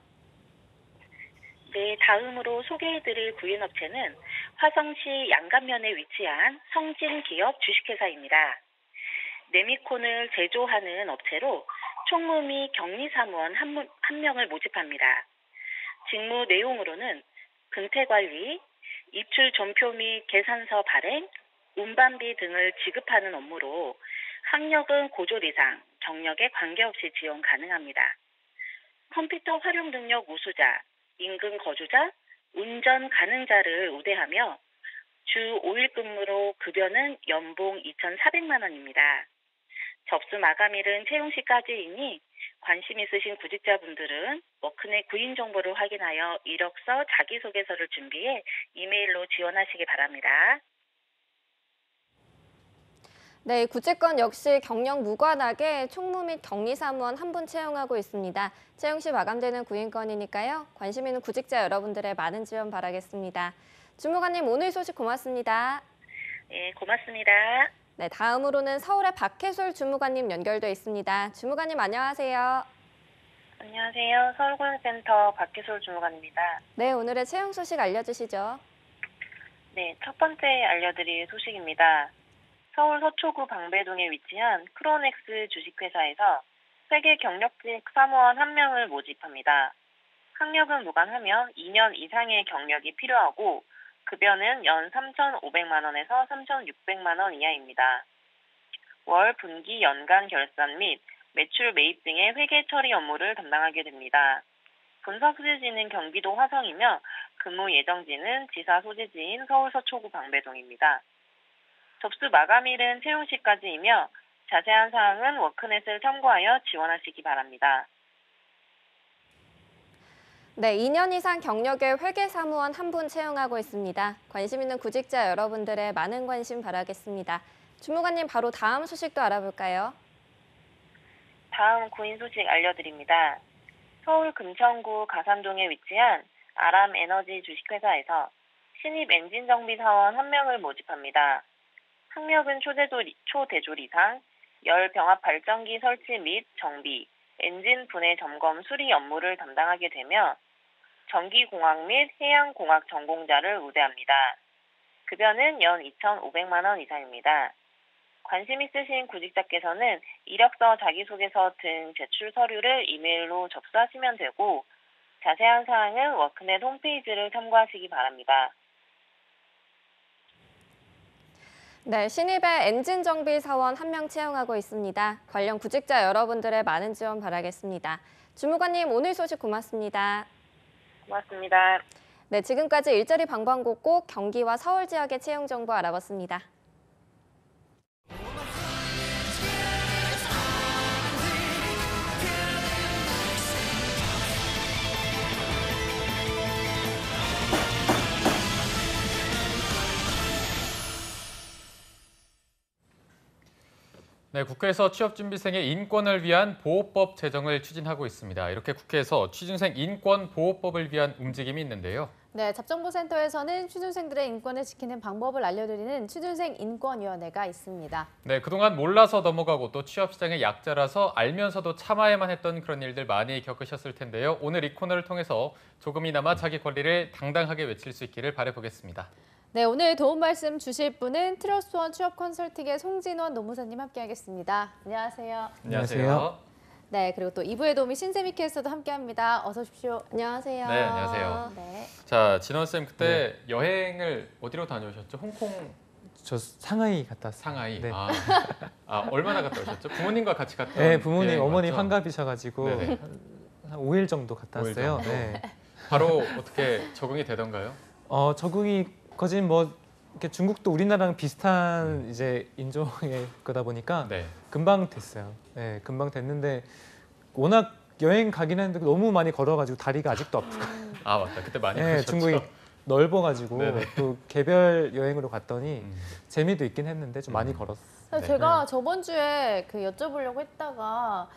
S10: 네, 다음으로 소개해드릴 구인업체는 화성시 양감면에 위치한 성진기업 주식회사입니다. 네미콘을 제조하는 업체로 총무 및 격리사무원 한 명을 모집합니다. 직무 내용으로는 근태관리, 입출 전표 및 계산서 발행, 운반비 등을 지급하는 업무로 학력은 고졸 이상, 경력에 관계없이 지원 가능합니다. 컴퓨터 활용 능력 우수자, 인근 거주자, 운전 가능자를 우대하며 주 5일 근무로 급여는 연봉 2,400만 원입니다. 접수 마감일은 채용 시까지이니 관심 있으신 구직자분들은 워크넷 구인 정보를 확인하여 이력서, 자기소개서를 준비해 이메일로 지원하시기 바랍니다.
S11: 네, 구직건 역시 경력 무관하게 총무 및 격리사무원 1분 채용하고 있습니다. 채용 시 마감되는 구인건이니까요. 관심 있는 구직자 여러분들의 많은 지원 바라겠습니다. 주무관님, 오늘 소식 고맙습니다.
S10: 네, 고맙습니다.
S11: 네, 다음으로는 서울의 박혜솔 주무관님 연결돼 있습니다. 주무관님 안녕하세요.
S10: 안녕하세요. 서울고용센터 박혜솔 주무관입니다.
S11: 네, 오늘의 채용 소식 알려주시죠.
S10: 네, 첫 번째 알려드릴 소식입니다. 서울 서초구 방배동에 위치한 크로넥스 주식회사에서 세계 경력직 사무원 1명을 모집합니다. 학력은 무관하며 2년 이상의 경력이 필요하고 급여는 연 3,500만 원에서 3,600만 원 이하입니다. 월, 분기, 연간 결산 및 매출 매입 등의 회계 처리 업무를 담당하게 됩니다. 본사 소재지는 경기도 화성이며 근무 예정지는 지사 소재지인 서울 서초구 방배동입니다. 접수 마감일은 채용 시까지이며 자세한 사항은 워크넷을 참고하여 지원하시기 바랍니다.
S11: 네, 2년 이상 경력의 회계사무원 1분 채용하고 있습니다. 관심 있는 구직자 여러분들의 많은 관심 바라겠습니다. 주무관님, 바로 다음 소식도 알아볼까요?
S10: 다음 구인 소식 알려드립니다. 서울 금천구 가산동에 위치한 아람에너지 주식회사에서 신입 엔진 정비 사원 1명을 모집합니다. 학력은 초대졸 이상, 열 병합 발전기 설치 및 정비, 엔진 분해 점검 수리 업무를 담당하게 되며 전기공학 및 해양공학 전공자를 우대합니다. 급여는 연 2,500만 원 이상입니다. 관심 있으신 구직자께서는 이력서, 자기소개서 등 제출 서류를 이메일로 접수하시면 되고 자세한 사항은 워크넷 홈페이지를 참고하시기 바랍니다.
S11: 네, 신입의 엔진 정비 사원 1명 채용하고 있습니다. 관련 구직자 여러분들의 많은 지원 바라겠습니다. 주무관님, 오늘 소식 고맙습니다.
S10: 고맙습니다.
S11: 네, 지금까지 일자리 방방곡곡 경기와 서울 지역의 채용 정보 알아봤습니다.
S1: 네, 국회에서 취업준비생의 인권을 위한 보호법 제정을 추진하고 있습니다. 이렇게 국회에서 취준생 인권 보호법을 위한 움직임이 있는데요.
S2: 네, 잡정보센터에서는 취준생들의 인권을 지키는 방법을 알려드리는 취준생 인권위원회가 있습니다.
S1: 네, 그동안 몰라서 넘어가고 또 취업시장의 약자라서 알면서도 참아야만 했던 그런 일들 많이 겪으셨을 텐데요. 오늘 이 코너를 통해서 조금이나마 자기 권리를 당당하게 외칠 수 있기를 바라보겠습니다.
S2: 네, 오늘 도움 말씀 주실 분은 트러스트원 취업 컨설팅의 송진원 노무사님 함께하겠습니다. 안녕하세요.
S1: 안녕하세요.
S2: 네, 그리고 또 2부의 도우미 신세미 캐스터도 함께합니다. 어서 오십시오.
S11: 안녕하세요.
S1: 네, 안녕하세요.
S2: 네.
S1: 자, 진원 쌤 그때 여행을 어디로 다녀오셨죠? 홍콩?
S12: 저 상하이 갔다 왔어요.
S1: 상하이.
S12: 네.
S1: 얼마나 갔다 오셨죠? 부모님과 같이 갔다
S12: 네, 부모님,
S1: 여행
S12: 어머니
S1: 맞죠?
S12: 환갑이셔가지고
S1: 네네.
S12: 한 5일 정도 갔다
S1: 5일
S12: 왔어요.
S1: 정도?
S12: 네.
S1: 바로 어떻게 적응이 되던가요?
S12: 적응이 거진 뭐 이렇게 중국도 우리나라랑 비슷한 이제 인종의 거다 보니까
S1: 네.
S12: 금방 됐어요. 네, 금방 됐는데 워낙 여행 가긴 했는데 너무 많이 걸어가지고 다리가 아직도 아프고.
S1: 아 맞다. 그때 많이
S12: 네,
S1: 가셨죠.
S12: 중국이 넓어가지고
S1: 네네.
S12: 또 개별 여행으로 갔더니 재미도 있긴 했는데 좀 많이 걸었어요.
S2: 사실 제가 저번 주에 그 여쭤보려고 했다가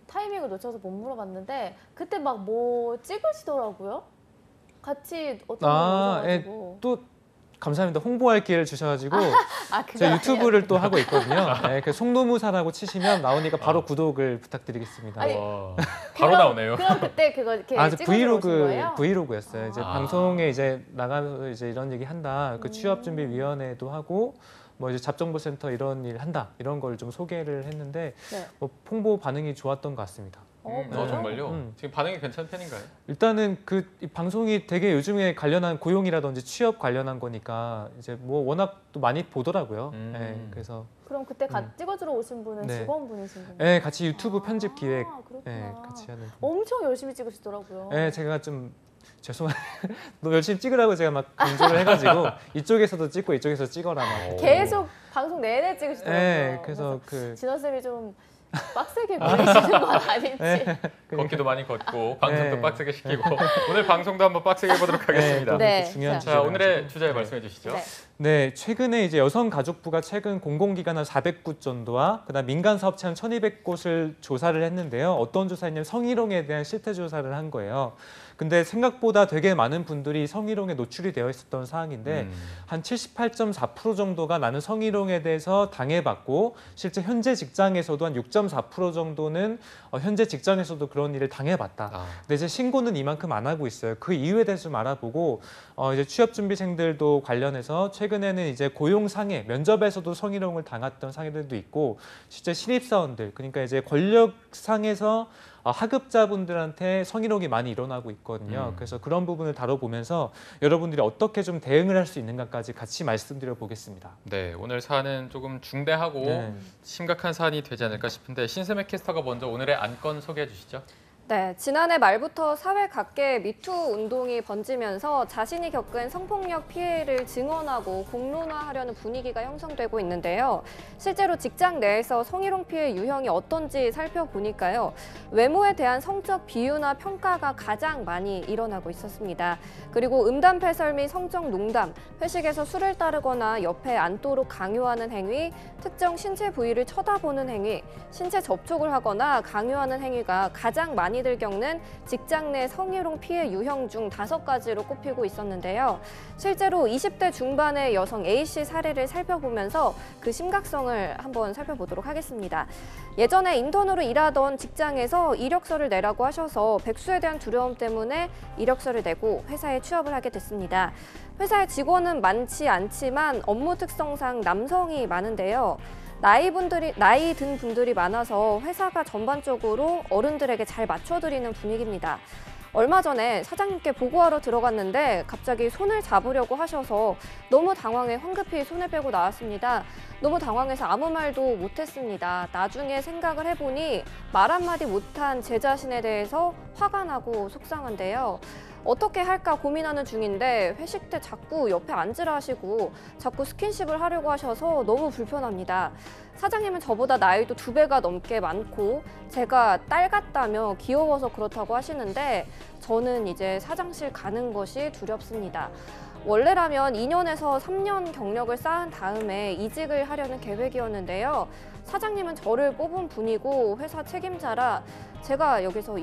S2: 타이밍을 놓쳐서 못 물어봤는데 그때 막 뭐 찍으시더라고요. 같이 어떤 거 오셔가지고.
S12: 또 감사합니다. 홍보할 기회를 주셔가지고
S2: 그거
S12: 제가 유튜브를 또 하고 있거든요. 네, 그 송노무사라고 치시면 나오니까 바로 구독을 부탁드리겠습니다.
S2: 아니,
S1: 바로 나오네요.
S2: 그럼 그때 그거 이렇게 찍어서 오신 거예요?
S12: 브이로그였어요. 이제 방송에 이제 나가서 이제 이런 얘기 한다. 그 취업준비위원회도 하고 뭐 이제 잡정보센터 이런 일 한다. 이런 걸 좀 소개를 했는데
S2: 네.
S12: 뭐 홍보 반응이 좋았던 것 같습니다.
S1: 정말요? 지금 반응이 괜찮은 편인가요?
S12: 일단은 이 방송이 되게 요즘에 관련한 고용이라든지 취업 관련한 거니까 이제 뭐 워낙 또 많이 보더라고요. 네, 그래서
S2: 그럼 그때 찍어주러 오신 분은
S12: 네.
S2: 직원분이신 건가요?
S12: 네, 같이 유튜브 편집 기획
S2: 네,
S12: 같이 하는.
S2: 엄청 열심히 찍으시더라고요.
S12: 네, 제가 좀 죄송한데 너 열심히 찍으라고 제가 막 강조를 해가지고 이쪽에서도 찍고 이쪽에서 찍어라 막.
S2: 계속 방송 내내 찍으시더라고요.
S12: 네, 그래서
S2: 진원 쌤이 좀 빡세게 보이시는 건 아닌지.
S12: 네.
S1: 걷기도 많이 걷고 방송도 빡세게 시키고 오늘 방송도 한번 빡세게 해보도록 하겠습니다.
S2: 네.
S12: 중요한
S1: 자, 오늘의 주제 말씀해 주시죠.
S12: 네, 최근에 이제 여성가족부가 최근 공공기관 한 400곳 정도와 그다음 민간사업체 한 1,200곳을 조사를 했는데요. 어떤 조사냐면 성희롱에 대한 실태 조사를 한 거예요. 근데 생각보다 되게 많은 분들이 성희롱에 노출이 되어 있었던 사항인데 한 78.4% 정도가 나는 성희롱에 대해서 당해봤고 실제 현재 직장에서도 한 6.4% 정도는 현재 직장에서도 그런 일을 당해봤다. 근데 이제 신고는 이만큼 안 하고 있어요. 그 이유에 대해서 좀 알아보고 이제 취업준비생들도 관련해서 최근에는 이제 고용상해, 면접에서도 성희롱을 당했던 상해들도 있고 실제 신입사원들, 그러니까 이제 권력상에서 하급자분들한테 성희롱이 많이 일어나고 있거든요. 그래서 그런 부분을 다뤄보면서 여러분들이 어떻게 좀 대응을 할 수 있는가까지 같이 말씀드려 보겠습니다.
S1: 네, 오늘 사안은 조금 중대하고 심각한 사안이 되지 않을까 싶은데 신세미 캐스터가 먼저 오늘의 안건 소개해 주시죠.
S11: 네, 지난해 말부터 사회 각계에 미투 운동이 번지면서 자신이 겪은 성폭력 피해를 증언하고 공론화하려는 분위기가 형성되고 있는데요. 실제로 직장 내에서 성희롱 피해 유형이 어떤지 살펴보니까요. 외모에 대한 성적 비유나 평가가 가장 많이 일어나고 있었습니다. 그리고 음담패설 및 성적 농담, 회식에서 술을 따르거나 옆에 앉도록 강요하는 행위, 특정 신체 부위를 쳐다보는 행위, 신체 접촉을 하거나 강요하는 행위가 가장 많이들 겪는 직장 내 성희롱 피해 유형 중 5가지로 꼽히고 있었는데요. 실제로 20대 중반의 여성 A씨 사례를 살펴보면서 그 심각성을 한번 살펴보도록 하겠습니다. 예전에 인턴으로 일하던 직장에서 이력서를 내라고 하셔서 백수에 대한 두려움 때문에 이력서를 내고 회사에 취업을 하게 됐습니다. 회사의 직원은 많지 않지만 업무 특성상 남성이 많은데요. 나이 든 분들이 많아서 회사가 전반적으로 어른들에게 잘 맞춰드리는 분위기입니다. 얼마 전에 사장님께 보고하러 들어갔는데 갑자기 손을 잡으려고 하셔서 너무 당황해 황급히 손을 빼고 나왔습니다. 너무 당황해서 아무 말도 못했습니다. 나중에 생각을 해보니 말 한마디 못한 제 자신에 대해서 화가 나고 속상한데요. 어떻게 할까 고민하는 중인데 회식 때 자꾸 옆에 앉으라 하시고 자꾸 스킨십을 하려고 하셔서 너무 불편합니다. 사장님은 저보다 나이도 2배가 넘게 많고 제가 딸 같다며 귀여워서 그렇다고 하시는데 저는 이제 사장실 가는 것이 두렵습니다. 원래라면 2년에서 3년 경력을 쌓은 다음에 이직을 하려는 계획이었는데요. 사장님은 저를 뽑은 분이고 회사 책임자라 제가 여기서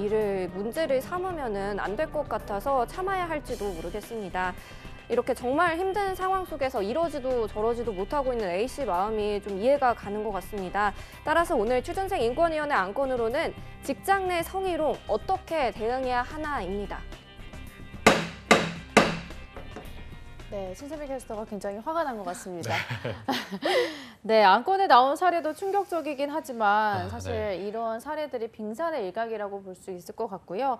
S11: 문제를 삼으면 안 될 것 같아서 참아야 할지도 모르겠습니다. 이렇게 정말 힘든 상황 속에서 이러지도 저러지도 못하고 있는 A씨 마음이 좀 이해가 가는 것 같습니다. 따라서 오늘 취준생 인권위원회 안건으로는 직장 내 성희롱 어떻게 대응해야 하나입니다.
S2: 네, 신세미 캐스터가 굉장히 화가 난 것 같습니다. 네, 안건에 나온 사례도 충격적이긴 하지만 사실 이런 사례들이 빙산의 일각이라고 볼 수 있을 것 같고요.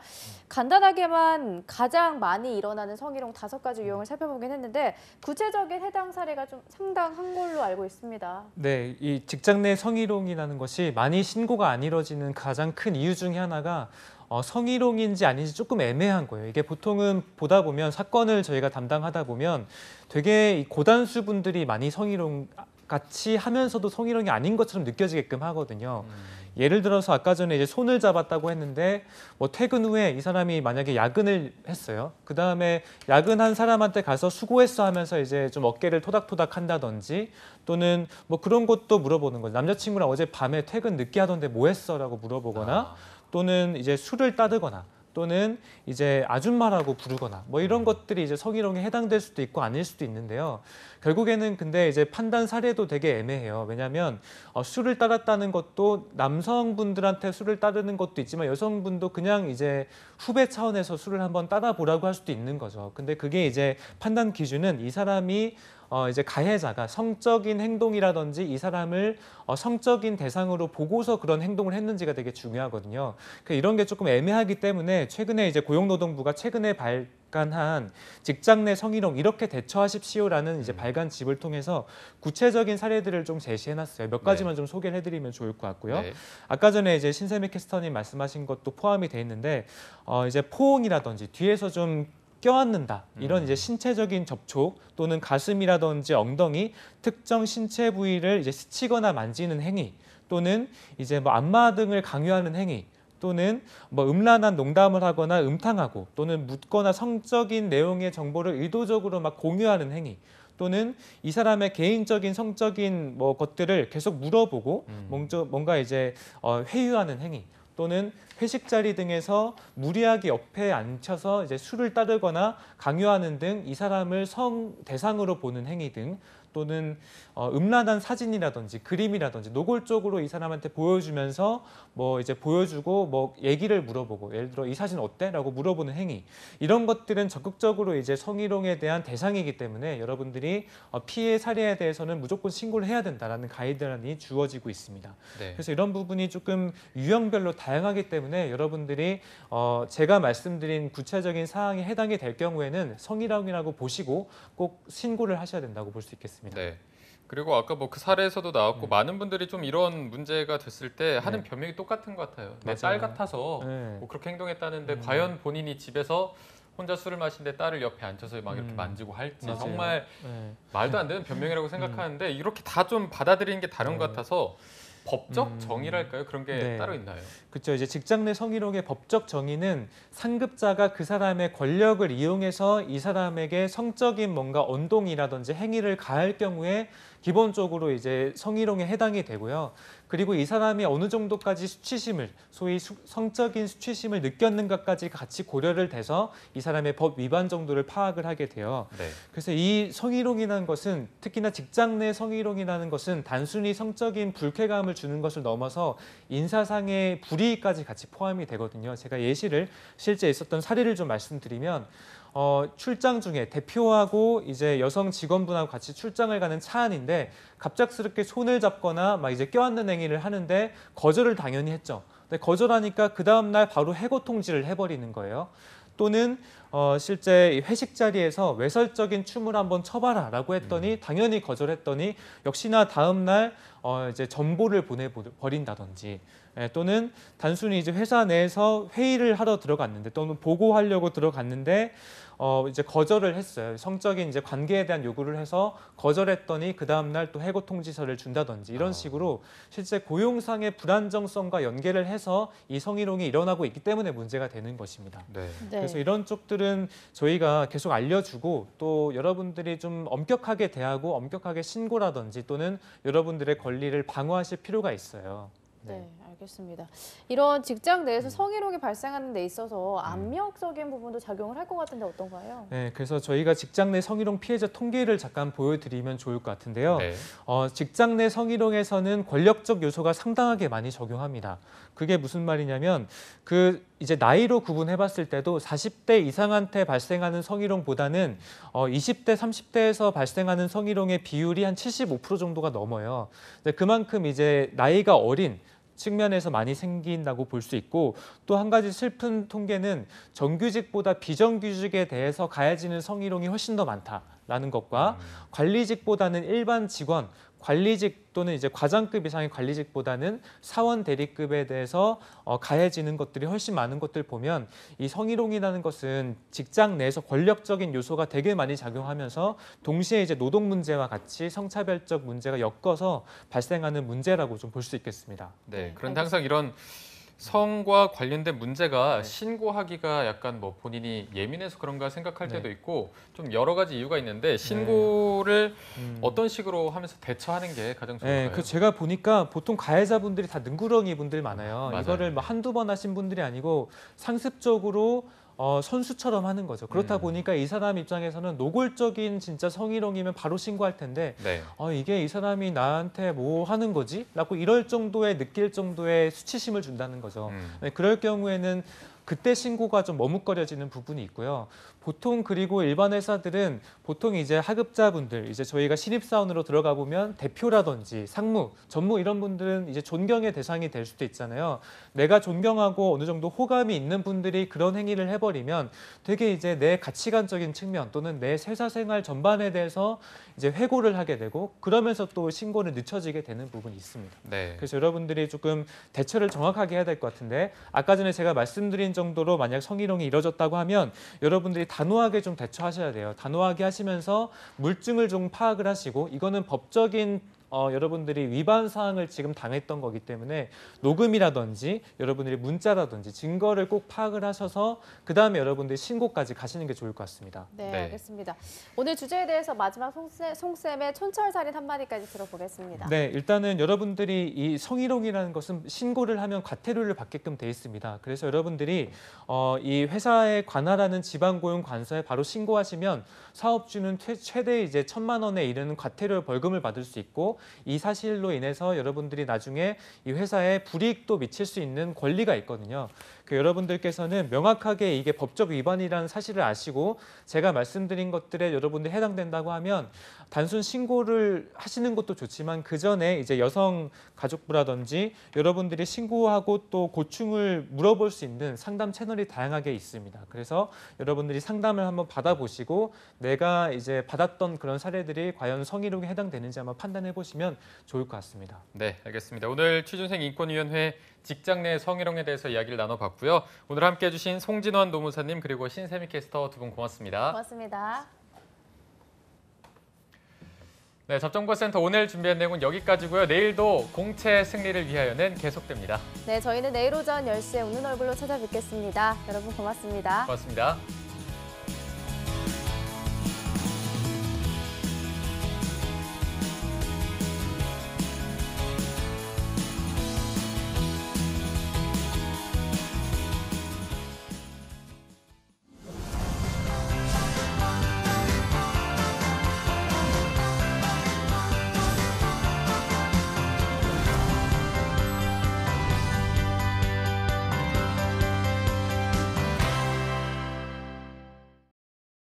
S2: 간단하게만 가장 많이 일어나는 성희롱 5가지 유형을 살펴보긴 했는데 구체적인 해당 사례가 좀 상당한 걸로 알고 있습니다.
S12: 네, 이 직장 내 성희롱이라는 것이 많이 신고가 안 이루어지는 가장 큰 이유 중에 하나가 성희롱인지 아닌지 조금 애매한 거예요. 이게 보통은 보다 보면 사건을 저희가 담당하다 보면 되게 고단수 분들이 많이 성희롱 같이 하면서도 성희롱이 아닌 것처럼 느껴지게끔 하거든요. 예를 들어서 아까 전에 이제 손을 잡았다고 했는데 뭐 퇴근 후에 이 사람이 만약에 야근을 했어요. 그 다음에 야근한 사람한테 가서 수고했어 하면서 이제 좀 어깨를 토닥토닥 한다든지 또는 뭐 그런 것도 물어보는 거죠. 남자친구랑 어제 밤에 퇴근 늦게 하던데 뭐 했어?라고 물어보거나 또는 이제 술을 따르거나 또는 이제 아줌마라고 부르거나 뭐 이런 것들이 이제 성희롱에 해당될 수도 있고 아닐 수도 있는데요. 결국에는 근데 이제 판단 사례도 되게 애매해요. 왜냐하면 술을 따랐다는 것도 남성분들한테 술을 따르는 것도 있지만 여성분도 그냥 이제 후배 차원에서 술을 한번 따라보라고 할 수도 있는 거죠. 근데 그게 이제 판단 기준은 이 사람이 이제 가해자가 성적인 행동이라든지 이 사람을 성적인 대상으로 보고서 그런 행동을 했는지가 되게 중요하거든요. 그러니까 이런 게 조금 애매하기 때문에 최근에 이제 고용노동부가 최근에 발간한 직장 내 성희롱 이렇게 대처하십시오라는 이제 발간집을 통해서 구체적인 사례들을 좀 제시해놨어요. 몇 가지만 좀 소개를 해드리면 좋을 것 같고요. 아까 전에 이제 신세미 캐스터님 말씀하신 것도 포함이 돼 있는데 이제 포옹이라든지 뒤에서 좀 껴안는다 이런 이제 신체적인 접촉 또는 가슴이라든지 엉덩이 특정 신체 부위를 이제 스치거나 만지는 행위 또는 이제 뭐 안마 등을 강요하는 행위 또는 뭐 음란한 농담을 하거나 음탕하고 또는 묻거나 성적인 내용의 정보를 의도적으로 막 공유하는 행위 또는 이 사람의 개인적인 성적인 뭐 것들을 계속 물어보고 뭔가 이제 회유하는 행위 또는 회식 자리 등에서 무리하게 옆에 앉혀서 이제 술을 따르거나 강요하는 등 이 사람을 성 대상으로 보는 행위 등 또는 음란한 사진이라든지 그림이라든지 노골적으로 이 사람한테 보여주면서 뭐 이제 보여주고 뭐 얘기를 물어보고 예를 들어 이 사진 어때?라고 물어보는 행위 이런 것들은 적극적으로 이제 성희롱에 대한 대상이기 때문에 여러분들이 피해 사례에 대해서는 무조건 신고를 해야 된다라는 가이드라인이 주어지고 있습니다. 네. 그래서 이런 부분이 조금 유형별로 다양하기 때문에 여러분들이 제가 말씀드린 구체적인 사항에 해당이 될 경우에는 성희롱이라고 보시고 꼭 신고를 하셔야 된다고 볼 수 있겠습니다.
S1: 네. 그리고 아까 뭐 그 사례에서도 나왔고 많은 분들이 좀 이런 문제가 됐을 때 하는 변명이 똑같은 것 같아요. 내 딸 같아서 뭐 그렇게 행동했다는데 과연 본인이 집에서 혼자 술을 마시는데 딸을 옆에 앉혀서 막 이렇게 만지고 할지 정말 말도 안 되는 변명이라고 생각하는데 이렇게 다 좀 받아들이는 게 다른 것 같아서 법적 정의랄까요? 그런 게 따로 있나요?
S12: 그렇죠. 이제 직장 내 성희롱의 법적 정의는 상급자가 그 사람의 권력을 이용해서 이 사람에게 성적인 뭔가 언동이라든지 행위를 가할 경우에 기본적으로 이제 성희롱에 해당이 되고요. 그리고 이 사람이 어느 정도까지 수치심을 소위 성적인 수치심을 느꼈는가까지 같이 고려를 돼서 이 사람의 법 위반 정도를 파악을 하게 돼요. 그래서 이 성희롱이라는 것은 특히나 직장 내 성희롱이라는 것은 단순히 성적인 불쾌감을 주는 것을 넘어서 인사상의 불이익까지 같이 포함이 되거든요. 제가 예시를 실제 있었던 사례를 좀 말씀드리면 출장 중에 대표하고 이제 여성 직원분하고 같이 출장을 가는 차 안인데 갑작스럽게 손을 잡거나 막 이제 껴안는 행위를 하는데 거절을 당연히 했죠. 근데 거절하니까 그 다음 날 바로 해고 통지를 해버리는 거예요. 또는 실제 회식 자리에서 외설적인 춤을 한번 춰봐라라고 했더니 당연히 거절했더니 역시나 다음 날 이제 전보를 보내버린다든지 또는 단순히 이제 회사 내에서 회의를 하러 들어갔는데 또는 보고하려고 들어갔는데 이제 거절을 했어요. 성적인 이제 관계에 대한 요구를 해서 거절했더니 그 다음 날 또 해고 통지서를 준다든지 이런 식으로 실제 고용상의 불안정성과 연계를 해서 이 성희롱이 일어나고 있기 때문에 문제가 되는 것입니다. 그래서 이런 쪽들은 저희가 계속 알려주고 또 여러분들이 좀 엄격하게 대하고 엄격하게 신고라든지 또는 여러분들의 권리를 방어하실 필요가 있어요.
S2: 네, 알겠습니다. 이런 직장 내에서 성희롱이 발생하는 데 있어서 압력적인 부분도 작용을 할 것 같은데 어떤가요?
S12: 네, 그래서 저희가 직장 내 성희롱 피해자 통계를 잠깐 보여드리면 좋을 것 같은데요. 직장 내 성희롱에서는 권력적 요소가 상당하게 많이 적용합니다. 그게 무슨 말이냐면 이제 나이로 구분해봤을 때도 40대 이상한테 발생하는 성희롱보다는 20대, 30대에서 발생하는 성희롱의 비율이 한 75% 정도가 넘어요. 그만큼 이제 나이가 어린 측면에서 많이 생긴다고 볼 수 있고 또 한 가지 슬픈 통계는 정규직보다 비정규직에 대해서 가해지는 성희롱이 훨씬 더 많다라는 것과 관리직보다는 일반 직원, 관리직 또는 이제 과장급 이상의 관리직보다는 사원 대리급에 대해서 가해지는 것들이 훨씬 많은 것들 보면 이 성희롱이라는 것은 직장 내에서 권력적인 요소가 되게 많이 작용하면서 동시에 이제 노동 문제와 같이 성차별적 문제가 엮어서 발생하는 문제라고 좀 볼 수 있겠습니다.
S1: 네, 그런데 항상 이런 성과 관련된 문제가 신고하기가 약간 뭐 본인이 예민해서 그런가 생각할 때도 있고 좀 여러 가지 이유가 있는데 신고를 어떤 식으로 하면서 대처하는 게 가장 좋을까요?
S12: 네, 그 제가 보니까 보통 가해자분들이 다 능구렁이 분들 많아요.
S1: 맞아요.
S12: 이거를 뭐 한두 번 하신 분들이 아니고 상습적으로 선수처럼 하는 거죠. 그렇다 보니까 이 사람 입장에서는 노골적인 진짜 성희롱이면 바로 신고할 텐데
S1: 네.
S12: 이게 이 사람이 나한테 뭐 하는 거지? 라고 이럴 정도의 느낄 정도의 수치심을 준다는 거죠. 네, 그럴 경우에는 그때 신고가 좀 머뭇거려지는 부분이 있고요. 보통 그리고 일반 회사들은 보통 이제 하급자분들, 이제 저희가 신입사원으로 들어가 보면 대표라든지 상무, 전무 이런 분들은 이제 존경의 대상이 될 수도 있잖아요. 내가 존경하고 어느 정도 호감이 있는 분들이 그런 행위를 해버리면 되게 이제 내 가치관적인 측면 또는 내 회사 생활 전반에 대해서 이제 회고를 하게 되고 그러면서 또 신고를 늦춰지게 되는 부분이 있습니다.
S1: 네.
S12: 그래서 여러분들이 조금 대처를 정확하게 해야 될 것 같은데 아까 전에 제가 말씀드린 정도로 만약 성희롱이 이뤄졌다고 하면 여러분들이 단호하게 좀 대처하셔야 돼요. 단호하게 하시면서 물증을 좀 파악을 하시고 이거는 법적인 여러분들이 위반 사항을 지금 당했던 거기 때문에 녹음이라든지 여러분들이 문자라든지 증거를 꼭 파악을 하셔서 그다음에 여러분들이 신고까지 가시는 게 좋을 것 같습니다.
S2: 네, 알겠습니다. 오늘 주제에 대해서 마지막 송쌤의 촌철살인 한마디까지 들어보겠습니다.
S12: 네, 일단은 여러분들이 이 성희롱이라는 것은 신고를 하면 과태료를 받게끔 돼 있습니다. 그래서 여러분들이 이 회사에 관할하는 지방고용관서에 바로 신고하시면 사업주는 최대 이제 1,000만 원에 이르는 과태료 벌금을 받을 수 있고 이 사실로 인해서 여러분들이 나중에 이 회사에 불이익도 미칠 수 있는 권리가 있거든요. 여러분들께서는 명확하게 이게 법적 위반이라는 사실을 아시고 제가 말씀드린 것들에 여러분들이 해당된다고 하면 단순 신고를 하시는 것도 좋지만 그 전에 이제 여성 가족부라든지 여러분들이 신고하고 또 고충을 물어볼 수 있는 상담 채널이 다양하게 있습니다. 그래서 여러분들이 상담을 한번 받아보시고 내가 이제 받았던 그런 사례들이 과연 성희롱에 해당되는지 한번 판단해 보시면 좋을 것 같습니다.
S1: 네, 알겠습니다. 오늘 취준생 인권위원회 직장 내 성희롱에 대해서 이야기를 나눠봤고요. 오늘 함께해 주신 송진원 노무사님 그리고 신세미 캐스터 두 분 고맙습니다.
S2: 고맙습니다.
S1: 네, 접정보센터 오늘 준비한 내용은 여기까지고요. 내일도 공채 승리를 위하여는 계속됩니다.
S2: 네, 저희는 내일 오전 10시에 웃는 얼굴로 찾아뵙겠습니다. 여러분 고맙습니다.
S1: 고맙습니다.